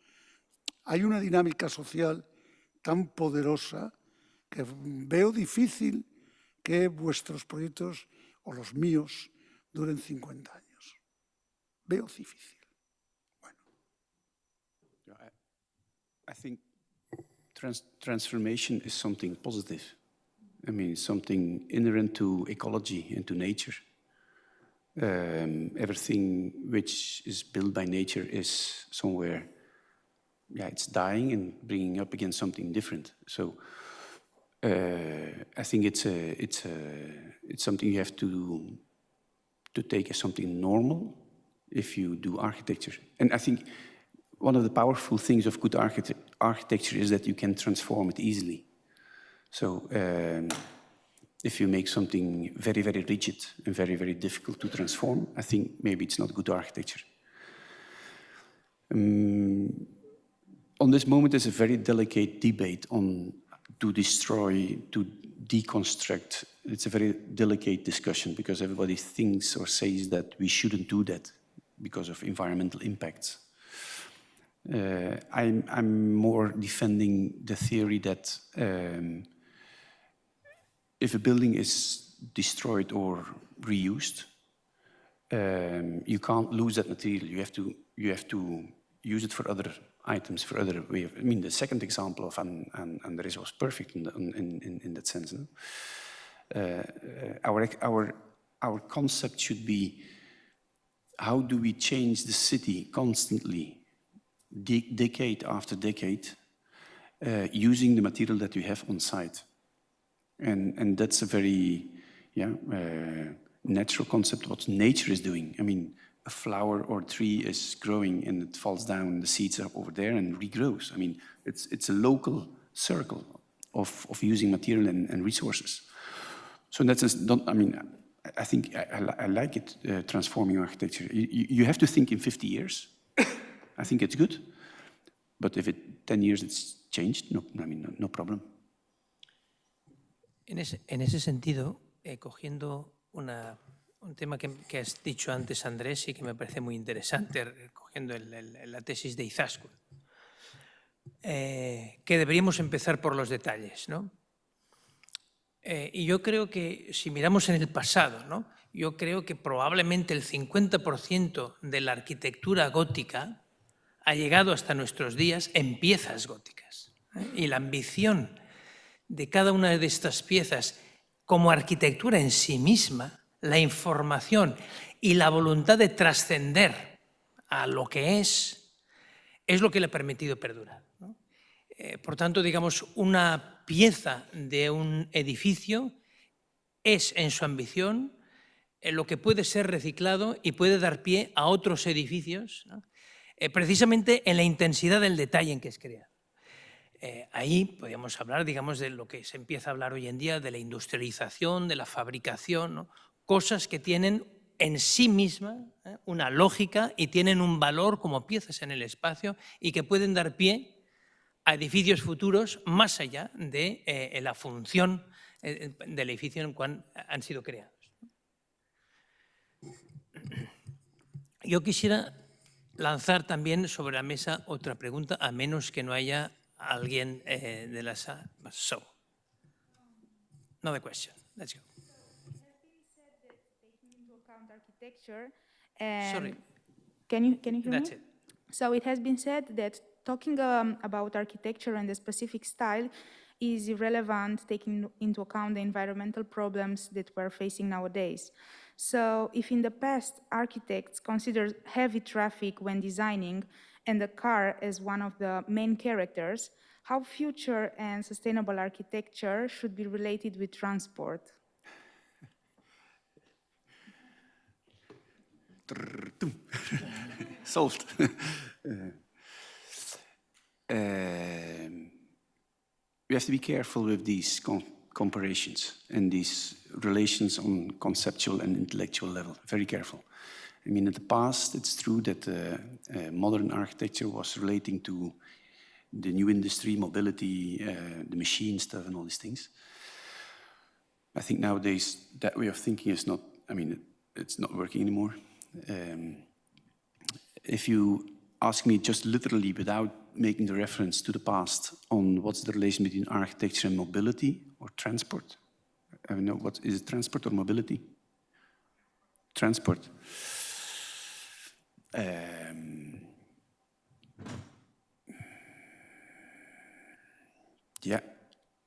Hay una dinámica social tan poderosa que veo difícil que vuestros proyectos o los míos duren 50 años. Veo difícil. Bueno. I think transformation is something positive. I mean, something inherent to ecology and to nature. Everything which is built by nature is somewhere, it's dying and bringing up again something different. So I think it's something you have to take as something normal if you do architecture. And I think one of the powerful things of good architecture is that you can transform it easily. So if you make something very, very rigid and very, very difficult to transform, I think maybe it's not good architecture. On this moment, there's a very delicate debate on to destroy, to deconstruct. It's a very delicate discussion because everybody thinks or says that we shouldn't do that because of environmental impacts. I'm more defending the theory that if a building is destroyed or reused, you can't lose that material. You have to use it for other items, for other way of. I mean, the second example of Andrés was perfect in that sense. No? Our concept should be: how do we change the city constantly, decade after decade, using the material that we have on site? And that's a very natural concept, what nature is doing. I mean, a flower or tree is growing and it falls down, the seeds are over there and regrows. I mean, it's a local circle of using material and resources. So in that sense, I think I like it, transforming architecture. You have to think in 50 years. I think it's good. But if 10 years it's changed, no problem. En ese sentido, cogiendo un tema que has dicho antes, Andrés, y que me parece muy interesante, cogiendo la tesis de Izaskun, que deberíamos empezar por los detalles, ¿no? Y yo creo que si miramos en el pasado, ¿no? Yo creo que probablemente el 50% de la arquitectura gótica ha llegado hasta nuestros días en piezas góticas. Y la ambición de cada una de estas piezas como arquitectura en sí misma, la información y la voluntad de trascender a lo que es lo que le ha permitido perdurar, ¿no? Por tanto, digamos, una pieza de un edificio es en su ambición lo que puede ser reciclado y puede dar pie a otros edificios, ¿no? Precisamente en la intensidad del detalle en que es creado. Ahí podríamos hablar, digamos, de lo que se empieza a hablar hoy en día, de la industrialización, de la fabricación, ¿no? Cosas que tienen en sí misma una lógica y tienen un valor como piezas en el espacio y que pueden dar pie a edificios futuros más allá de la función del edificio en el cual han sido creados. Yo quisiera lanzar también sobre la mesa otra pregunta, a menos que no haya alguien de la sala. So, another question. Let's go. Architecture. Sorry. Can you hear That's me? it. So it has been said that talking about architecture and the specific style is irrelevant, taking into account the environmental problems that we're facing nowadays. So if in the past architects considered heavy traffic when designing and the car as one of the main characters, how future and sustainable architecture should be related with transport? Solved. We have to be careful with these comparations and these relations on conceptual and intellectual level. Very careful. I mean, in the past, it's true that modern architecture was relating to the new industry, mobility, the machine stuff, and all these things. I think nowadays that way of thinking is not, I mean, it's not working anymore. If you ask me just literally without making the reference to the past on what's the relation between architecture and mobility or transport, I don't know, what is it, transport or mobility? Transport. Yeah,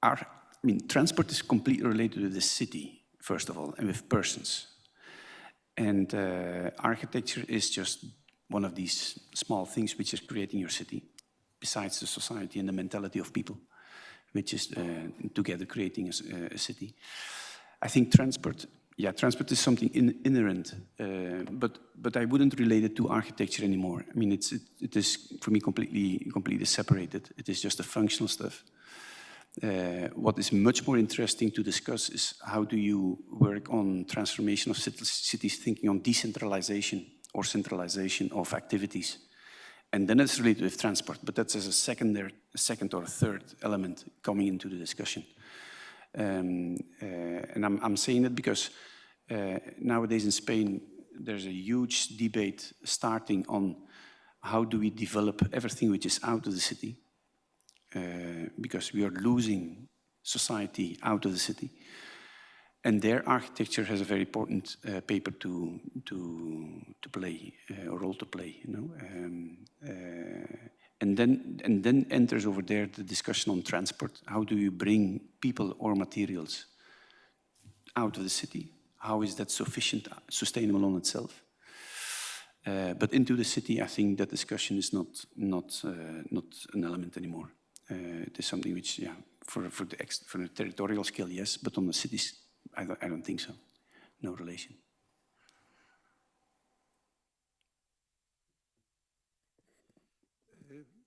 I mean, transport is completely related with the city, first of all, and with persons. And architecture is just one of these small things which is creating your city, besides the society and the mentality of people, which is together creating a city. I think transport, yeah, transport is something inherent, but I wouldn't relate it to architecture anymore. I mean, it is for me completely separated. It is just the functional stuff. What is much more interesting to discuss is how do you work on transformation of cities, thinking on decentralization or centralization of activities. And then it's related with transport, but that's as a second or third element coming into the discussion. And I'm saying that because nowadays in Spain, there's a huge debate starting on how do we develop everything which is out of the city, because we are losing society out of the city. And their architecture has a very important paper to play, a role to play, you know. And then enters over there the discussion on transport. How do you bring people or materials out of the city? How is that sustainable on itself? But into the city, I think that discussion is not an element anymore. It is something which, yeah, for the territorial scale, yes, but on the cities, I don't think so. No relation.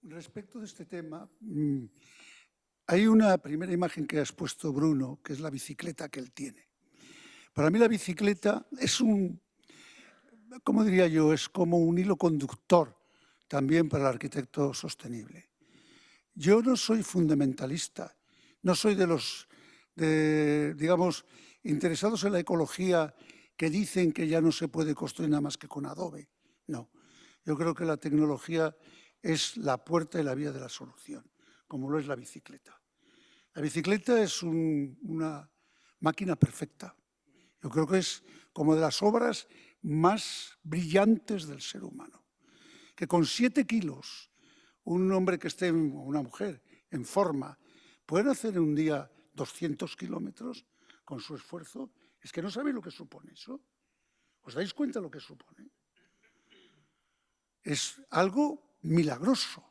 Respecto de este tema, hay una primera imagen que has puesto, Bruno, que es la bicicleta que él tiene. Para mí la bicicleta es ¿cómo diría yo? Es como un hilo conductor también para el arquitecto sostenible. Yo no soy fundamentalista, no soy de los, digamos, interesados en la ecología que dicen que ya no se puede construir nada más que con adobe. No, yo creo que la tecnología es la puerta y la vía de la solución, como lo es la bicicleta. La bicicleta es una máquina perfecta. Yo creo que es como de las obras más brillantes del ser humano. Que con 7 kilos, un hombre que esté, o una mujer, en forma, pueden hacer en un día 200 kilómetros con su esfuerzo. Es que no sabéis lo que supone eso. ¿Os dais cuenta de lo que supone? Es algo milagroso.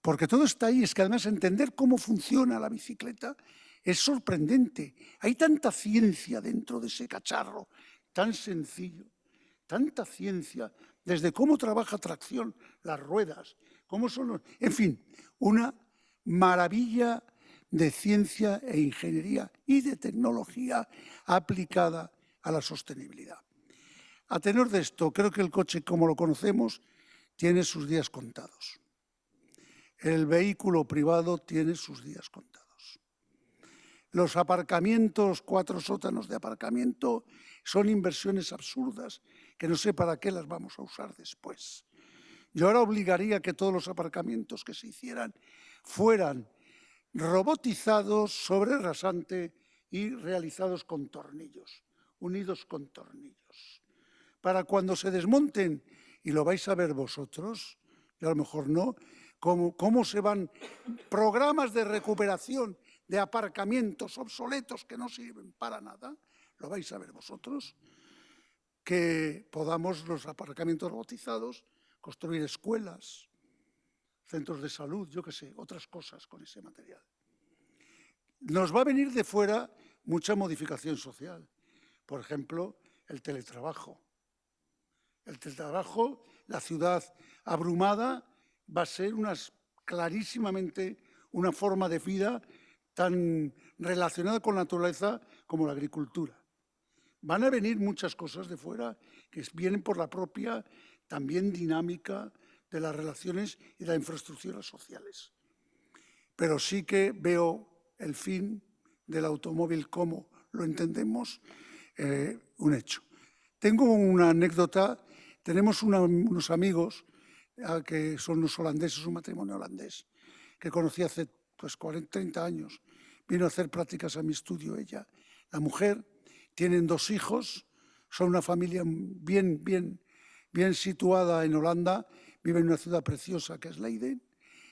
Porque todo está ahí. Es que además entender cómo funciona la bicicleta es sorprendente. Hay tanta ciencia dentro de ese cacharro, tan sencillo, tanta ciencia, desde cómo trabaja tracción, las ruedas, cómo son los... En fin, una maravilla de ciencia e ingeniería y de tecnología aplicada a la sostenibilidad. A tenor de esto, creo que el coche, como lo conocemos, tiene sus días contados. El vehículo privado tiene sus días contados. Los aparcamientos, 4 sótanos de aparcamiento, son inversiones absurdas que no sé para qué las vamos a usar después. Yo ahora obligaría que todos los aparcamientos que se hicieran fueran robotizados, sobre rasante y realizados con tornillos, unidos con tornillos. Para cuando se desmonten, y lo vais a ver vosotros, yo a lo mejor no, cómo se van programas de recuperación de aparcamientos obsoletos que no sirven para nada, lo vais a ver vosotros, que podamos los aparcamientos robotizados construir escuelas, centros de salud, yo qué sé, otras cosas con ese material. Nos va a venir de fuera mucha modificación social. Por ejemplo, el teletrabajo. El teletrabajo, la ciudad abrumada, va a ser clarísimamente una forma de vida tan relacionada con la naturaleza como la agricultura. Van a venir muchas cosas de fuera que vienen por la propia también dinámica de las relaciones y de las infraestructuras sociales. Pero sí que veo el fin del automóvil como lo entendemos, un hecho. Tengo una anécdota. Tenemos unos amigos que son los holandeses, un matrimonio holandés, que conocí hace 30 años. Vino a hacer prácticas a mi estudio ella. La mujer, tienen 2 hijos, son una familia bien situada en Holanda, viven en una ciudad preciosa que es Leiden,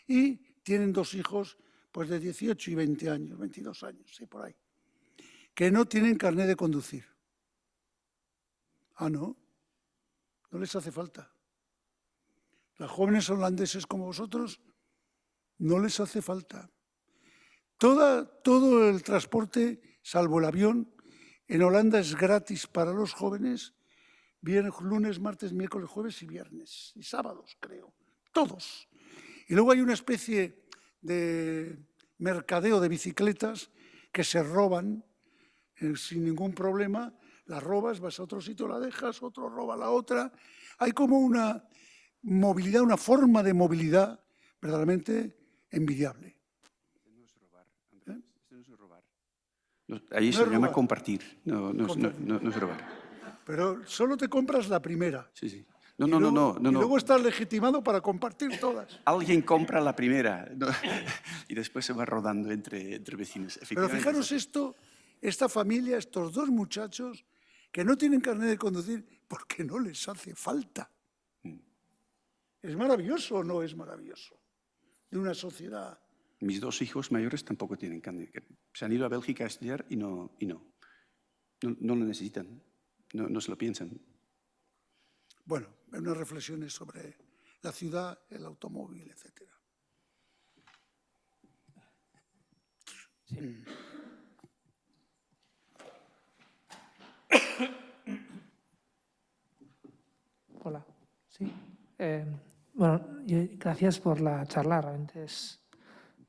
y tienen 2 hijos pues de 18 y 20 años, 22 años, sí, por ahí, que no tienen carnet de conducir. Ah, ¿no? No les hace falta. Las jóvenes holandeses como vosotros, no les hace falta. Todo el transporte, salvo el avión, en Holanda es gratis para los jóvenes, lunes, martes, miércoles, jueves y viernes, y sábados, creo, todos. Y luego hay una especie de mercadeo de bicicletas que se roban sin ningún problema. Las robas, vas a otro sitio, la dejas, otro roba la otra. Hay como una movilidad, una forma de movilidad verdaderamente envidiable. No es robar, Andrés. No es robar. Ahí se llama compartir, no es robar. Pero solo te compras la primera. Sí, sí. Y luego estás legitimado para compartir todas. Alguien compra la primera y después se va rodando entre vecinos. Pero fijaros esta familia, estos 2 muchachos que no tienen carnet de conducir porque no les hace falta. ¿Es maravilloso o no es maravilloso? De una sociedad. Mis 2 hijos mayores tampoco tienen carnet. Se han ido a Bélgica a estudiar y no lo necesitan, no se lo piensan. Bueno, unas reflexiones sobre la ciudad, el automóvil, etc. Sí. Hola, sí. Bueno, gracias por la charla, realmente es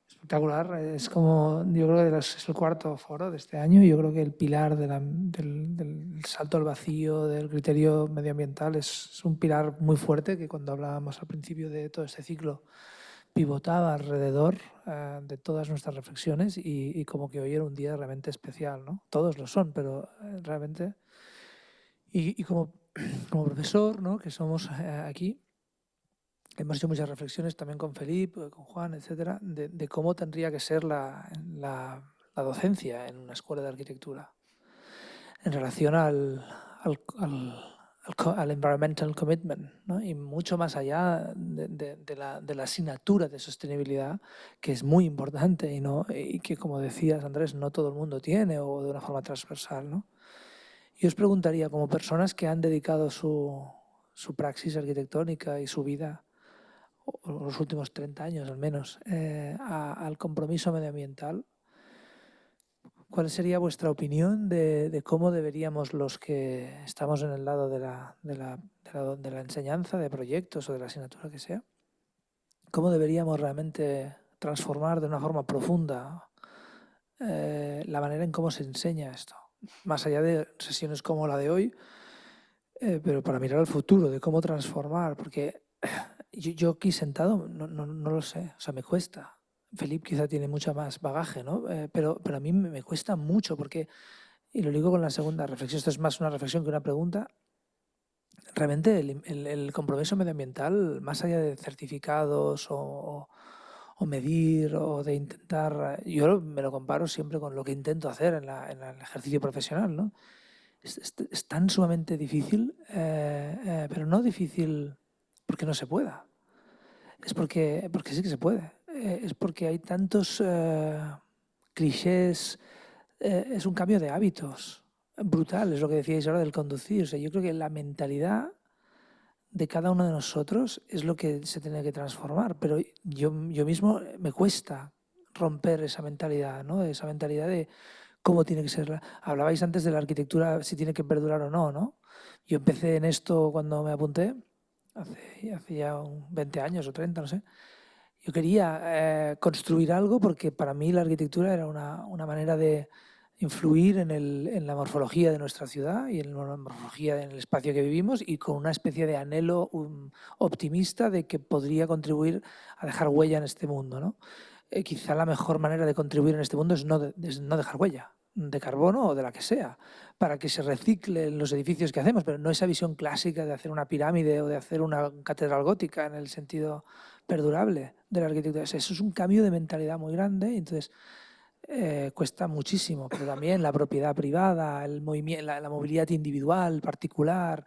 espectacular. Es como, yo creo que es el 4.º foro de este año y yo creo que el pilar del salto al vacío, del criterio medioambiental, es un pilar muy fuerte que cuando hablábamos al principio de todo este ciclo pivotaba alrededor de todas nuestras reflexiones y como que hoy era un día realmente especial, ¿no? Todos lo son, pero realmente... Y como profesor, ¿no?, que somos aquí, hemos hecho muchas reflexiones también con Felipe, con Juan, etcétera, de cómo tendría que ser la docencia en una escuela de arquitectura en relación al environmental commitment, ¿no? Y mucho más allá de la asignatura de sostenibilidad, que es muy importante y que, como decías, Andrés, no todo el mundo tiene o de una forma transversal, ¿no? Yo os preguntaría, como personas que han dedicado su praxis arquitectónica y su vida, o los últimos 30 años al menos, al compromiso medioambiental, ¿cuál sería vuestra opinión de cómo deberíamos, los que estamos en el lado de la enseñanza, de proyectos o de la asignatura que sea, cómo deberíamos realmente transformar de una forma profunda la manera en cómo se enseña esto? Más allá de sesiones como la de hoy, pero para mirar al futuro, de cómo transformar, porque yo aquí sentado no lo sé, o sea, me cuesta. Felipe quizá tiene mucho más bagaje, ¿no? Pero a mí me cuesta mucho porque, y lo digo con la segunda reflexión, esto es más una reflexión que una pregunta, realmente el compromiso medioambiental, más allá de certificados o medir o de intentar, yo me lo comparo siempre con lo que intento hacer en el ejercicio profesional, ¿no? Es tan sumamente difícil, pero no difícil porque no se pueda, es porque sí que se puede, es porque hay tantos clichés, es un cambio de hábitos brutal, es lo que decíais ahora del conducir. O sea, yo creo que la mentalidad de cada uno de nosotros es lo que se tiene que transformar, pero yo mismo me cuesta romper esa mentalidad, ¿no? Esa mentalidad de cómo tiene que ser. Hablabais antes de la arquitectura, si tiene que perdurar o no, ¿no? Yo empecé en esto cuando me apunté, hace ya 20 años o 30, no sé. Yo quería construir algo porque para mí la arquitectura era una manera de influir en la morfología de nuestra ciudad y en la morfología en el espacio que vivimos, y con una especie de anhelo optimista de que podría contribuir a dejar huella en este mundo, ¿no? Quizá la mejor manera de contribuir en este mundo es no dejar huella de carbono o de la que sea, para que se reciclen los edificios que hacemos, pero no esa visión clásica de hacer una pirámide o de hacer una catedral gótica en el sentido perdurable de la arquitectura. Eso es un cambio de mentalidad muy grande, entonces cuesta muchísimo, pero también la propiedad privada, el movimiento, la movilidad individual, particular,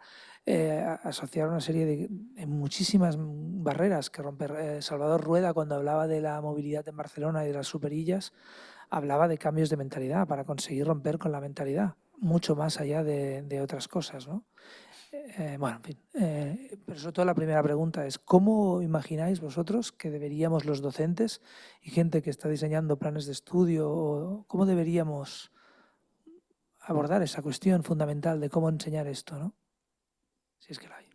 asociar una serie de muchísimas barreras que romper. Salvador Rueda, cuando hablaba de la movilidad en Barcelona y de las superillas, hablaba de cambios de mentalidad para conseguir romper con la mentalidad, mucho más allá de otras cosas, ¿no? Bueno, en fin, pero sobre todo la primera pregunta es, ¿cómo imagináis vosotros que deberíamos los docentes y gente que está diseñando planes de estudio, o cómo deberíamos abordar esa cuestión fundamental de cómo enseñar esto, ¿no? Si es que la hay.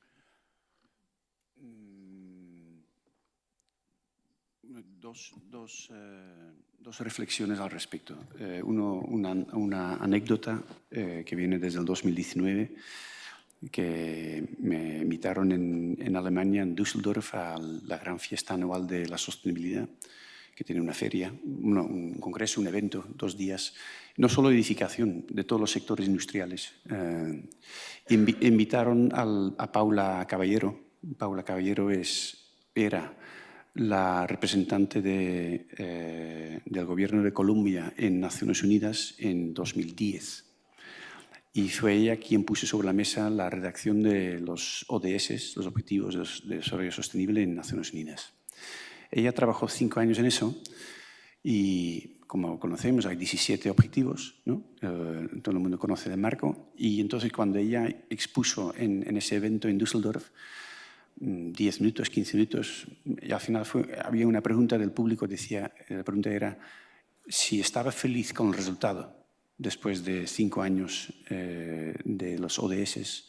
Dos reflexiones al respecto. Una anécdota que viene desde el 2019, que me invitaron en Alemania, en Düsseldorf, a la gran fiesta anual de la sostenibilidad, que tiene una feria, un congreso, un evento, 2 días, no solo de edificación, de todos los sectores industriales. Invitaron a Paula Caballero. Paula Caballero era la representante del gobierno de Colombia en Naciones Unidas en 2010. Y fue ella quien puso sobre la mesa la redacción de los ODS, los Objetivos de Desarrollo Sostenible en Naciones Unidas. Ella trabajó 5 años en eso y, como conocemos, hay 17 objetivos, ¿no? Todo el mundo conoce el marco. Y entonces, cuando ella expuso en ese evento en Düsseldorf, 10 minutos, 15 minutos, y al final había una pregunta del público, la pregunta era si estaba feliz con el resultado después de 5 años de los ODS.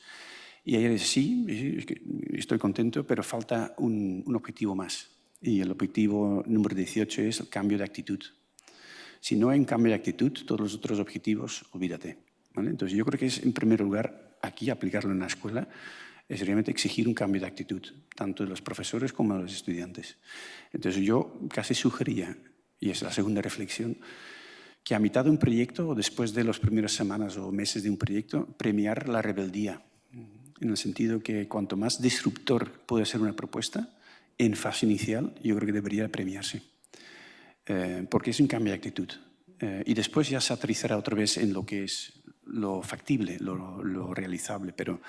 Y ella dice, sí, estoy contento, pero falta un objetivo más. Y el objetivo número 18 es el cambio de actitud. Si no hay un cambio de actitud, todos los otros objetivos, olvídate, ¿vale? Entonces yo creo que es, en primer lugar, aquí aplicarlo en la escuela, es realmente exigir un cambio de actitud, tanto de los profesores como de los estudiantes. Entonces yo casi sugería, y es la segunda reflexión, que a mitad de un proyecto o después de las primeras semanas o meses de un proyecto, premiar la rebeldía, en el sentido que cuanto más disruptor puede ser una propuesta, en fase inicial yo creo que debería premiarse, porque es un cambio de actitud. Y después ya se aterrizará otra vez en lo que es lo factible, lo realizable, pero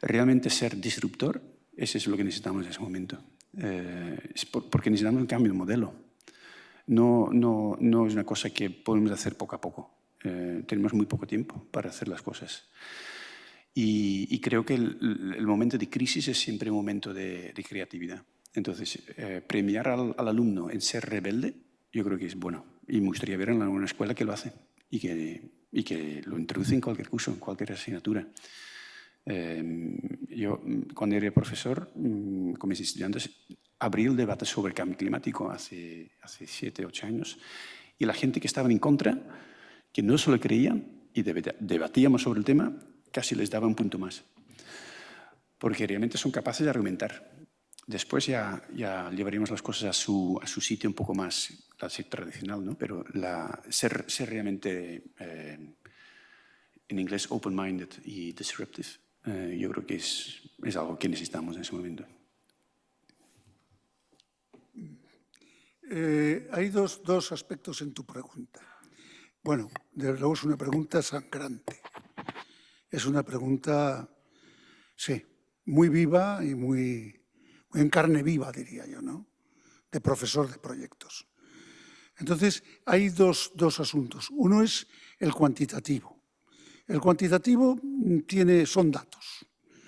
realmente ser disruptor, eso es lo que necesitamos en ese momento, porque necesitamos un cambio de modelo. No es una cosa que podemos hacer poco a poco. Tenemos muy poco tiempo para hacer las cosas. Y creo que el momento de crisis es siempre un momento de creatividad. Entonces, premiar al alumno en ser rebelde, yo creo que es bueno. Y me gustaría ver en una escuela que lo hace y que lo introduce en cualquier curso, en cualquier asignatura. Yo, cuando era profesor, con mis estudiantes, abrí el debate sobre el cambio climático hace 7, 8 años, y la gente que estaba en contra, que no se lo creían y debatíamos sobre el tema, casi les daba un punto más, porque realmente son capaces de argumentar. Después ya llevaríamos las cosas a su sitio un poco más tradicional, ¿no? Pero ser realmente, en inglés, open-minded y disruptive, yo creo que es algo que necesitamos en ese momento. Hay dos aspectos en tu pregunta. Bueno, desde luego es una pregunta sangrante. Es una pregunta, sí, muy viva y muy en carne viva, diría yo, ¿no? De profesor de proyectos. Entonces, hay dos asuntos. Uno es el cuantitativo. El cuantitativo son datos.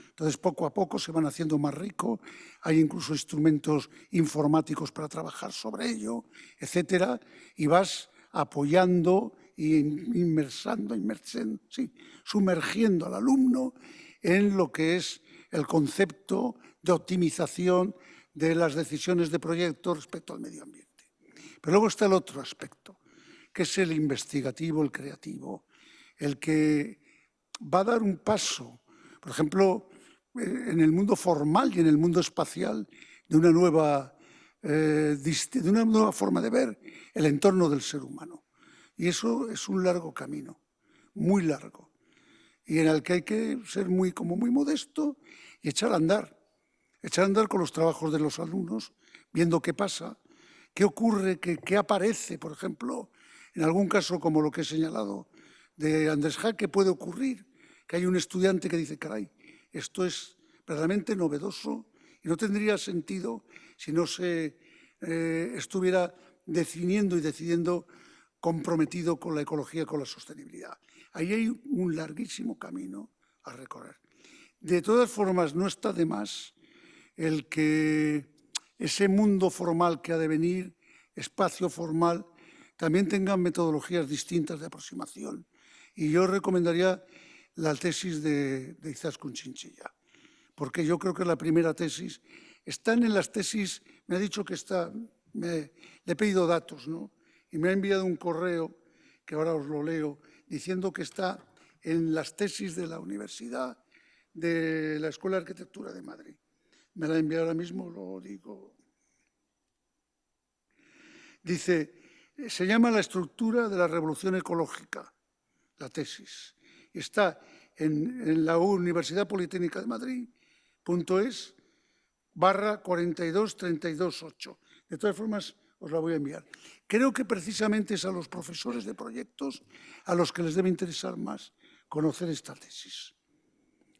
Entonces, poco a poco se van haciendo más rico. Hay incluso instrumentos informáticos para trabajar sobre ello, etcétera, y vas apoyando y sumergiendo al alumno en lo que es el concepto de optimización de las decisiones de proyecto respecto al medio ambiente. Pero luego está el otro aspecto, que es el investigativo, el creativo, el que va a dar un paso, por ejemplo, en el mundo formal y en el mundo espacial, de una nueva forma de ver el entorno del ser humano. Y eso es un largo camino, muy largo, y en el que hay que ser muy modesto y echar a andar con los trabajos de los alumnos, viendo qué pasa, qué ocurre, qué aparece, por ejemplo, en algún caso como lo que he señalado de Andrés Jaque, puede ocurrir que hay un estudiante que dice, caray, esto es verdaderamente novedoso y no tendría sentido si no se estuviera definiendo y decidiendo comprometido con la ecología, con la sostenibilidad. Ahí hay un larguísimo camino a recorrer. De todas formas, no está de más el que ese mundo formal que ha de venir, espacio formal, también tenga metodologías distintas de aproximación. Y yo recomendaría la tesis de Izaskun Chinchilla, porque yo creo que es la primera tesis. Están en las tesis, me ha dicho que le he pedido datos, ¿no? Y me ha enviado un correo, que ahora os lo leo, diciendo que está en las tesis de la Universidad de la Escuela de Arquitectura de Madrid. Me la ha enviado ahora mismo, lo digo. Dice, se llama La estructura de la revolución ecológica, la tesis. Y está en la Universidad Politécnica de Madrid, .es/42328. De todas formas, os la voy a enviar. Creo que precisamente es a los profesores de proyectos a los que les debe interesar más conocer esta tesis.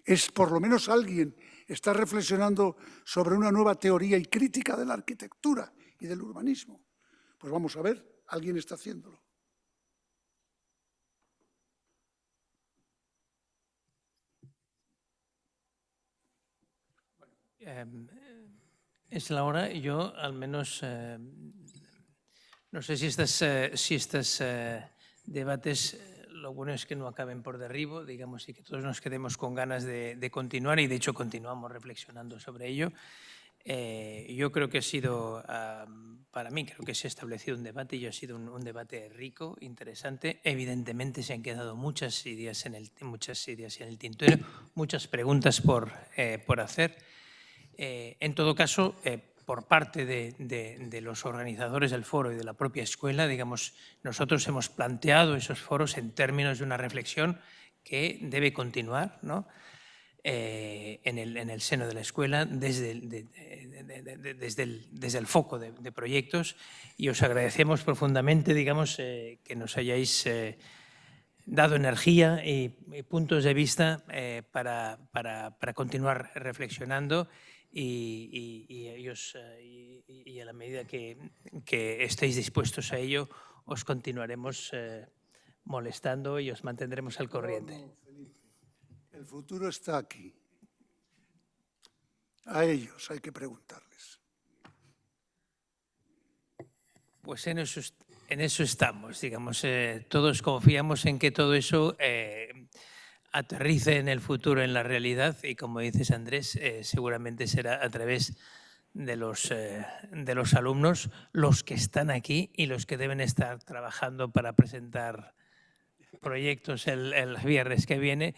Es por lo menos alguien está reflexionando sobre una nueva teoría y crítica de la arquitectura y del urbanismo. Pues vamos a ver, alguien está haciéndolo. Es la hora. Yo, al menos, no sé si estos debates, lo bueno es que no acaben por derribo, digamos, y que todos nos quedemos con ganas de continuar, y de hecho continuamos reflexionando sobre ello. Yo creo que ha sido, para mí, creo que se ha establecido un debate y ha sido un debate rico, interesante. Evidentemente se han quedado muchas ideas en el tintero, muchas preguntas por hacer. En todo caso, por parte de los organizadores del foro y de la propia escuela, digamos, nosotros hemos planteado esos foros en términos de una reflexión que debe continuar, ¿no? En el seno de la escuela desde el foco de proyectos, y os agradecemos profundamente, digamos, que nos hayáis dado energía y puntos de vista para continuar reflexionando, y a la medida que estéis dispuestos a ello, os continuaremos molestando y os mantendremos al corriente. El futuro está aquí. A ellos hay que preguntarles. Pues en eso estamos, digamos. Todos confiamos en que todo eso aterrice en el futuro, en la realidad, y como dices, Andrés, seguramente será a través de los alumnos, los que están aquí y los que deben estar trabajando para presentar proyectos el viernes que viene,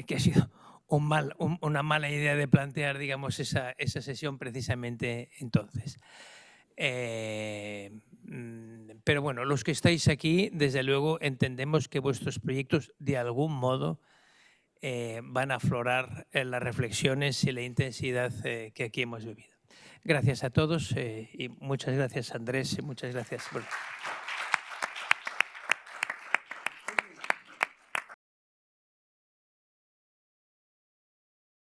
que ha sido una mala idea de plantear, digamos, esa sesión precisamente entonces. Pero bueno, los que estáis aquí, desde luego, entendemos que vuestros proyectos de algún modo van a aflorar las reflexiones y la intensidad que aquí hemos vivido. Gracias a todos y muchas gracias, Andrés, y muchas gracias.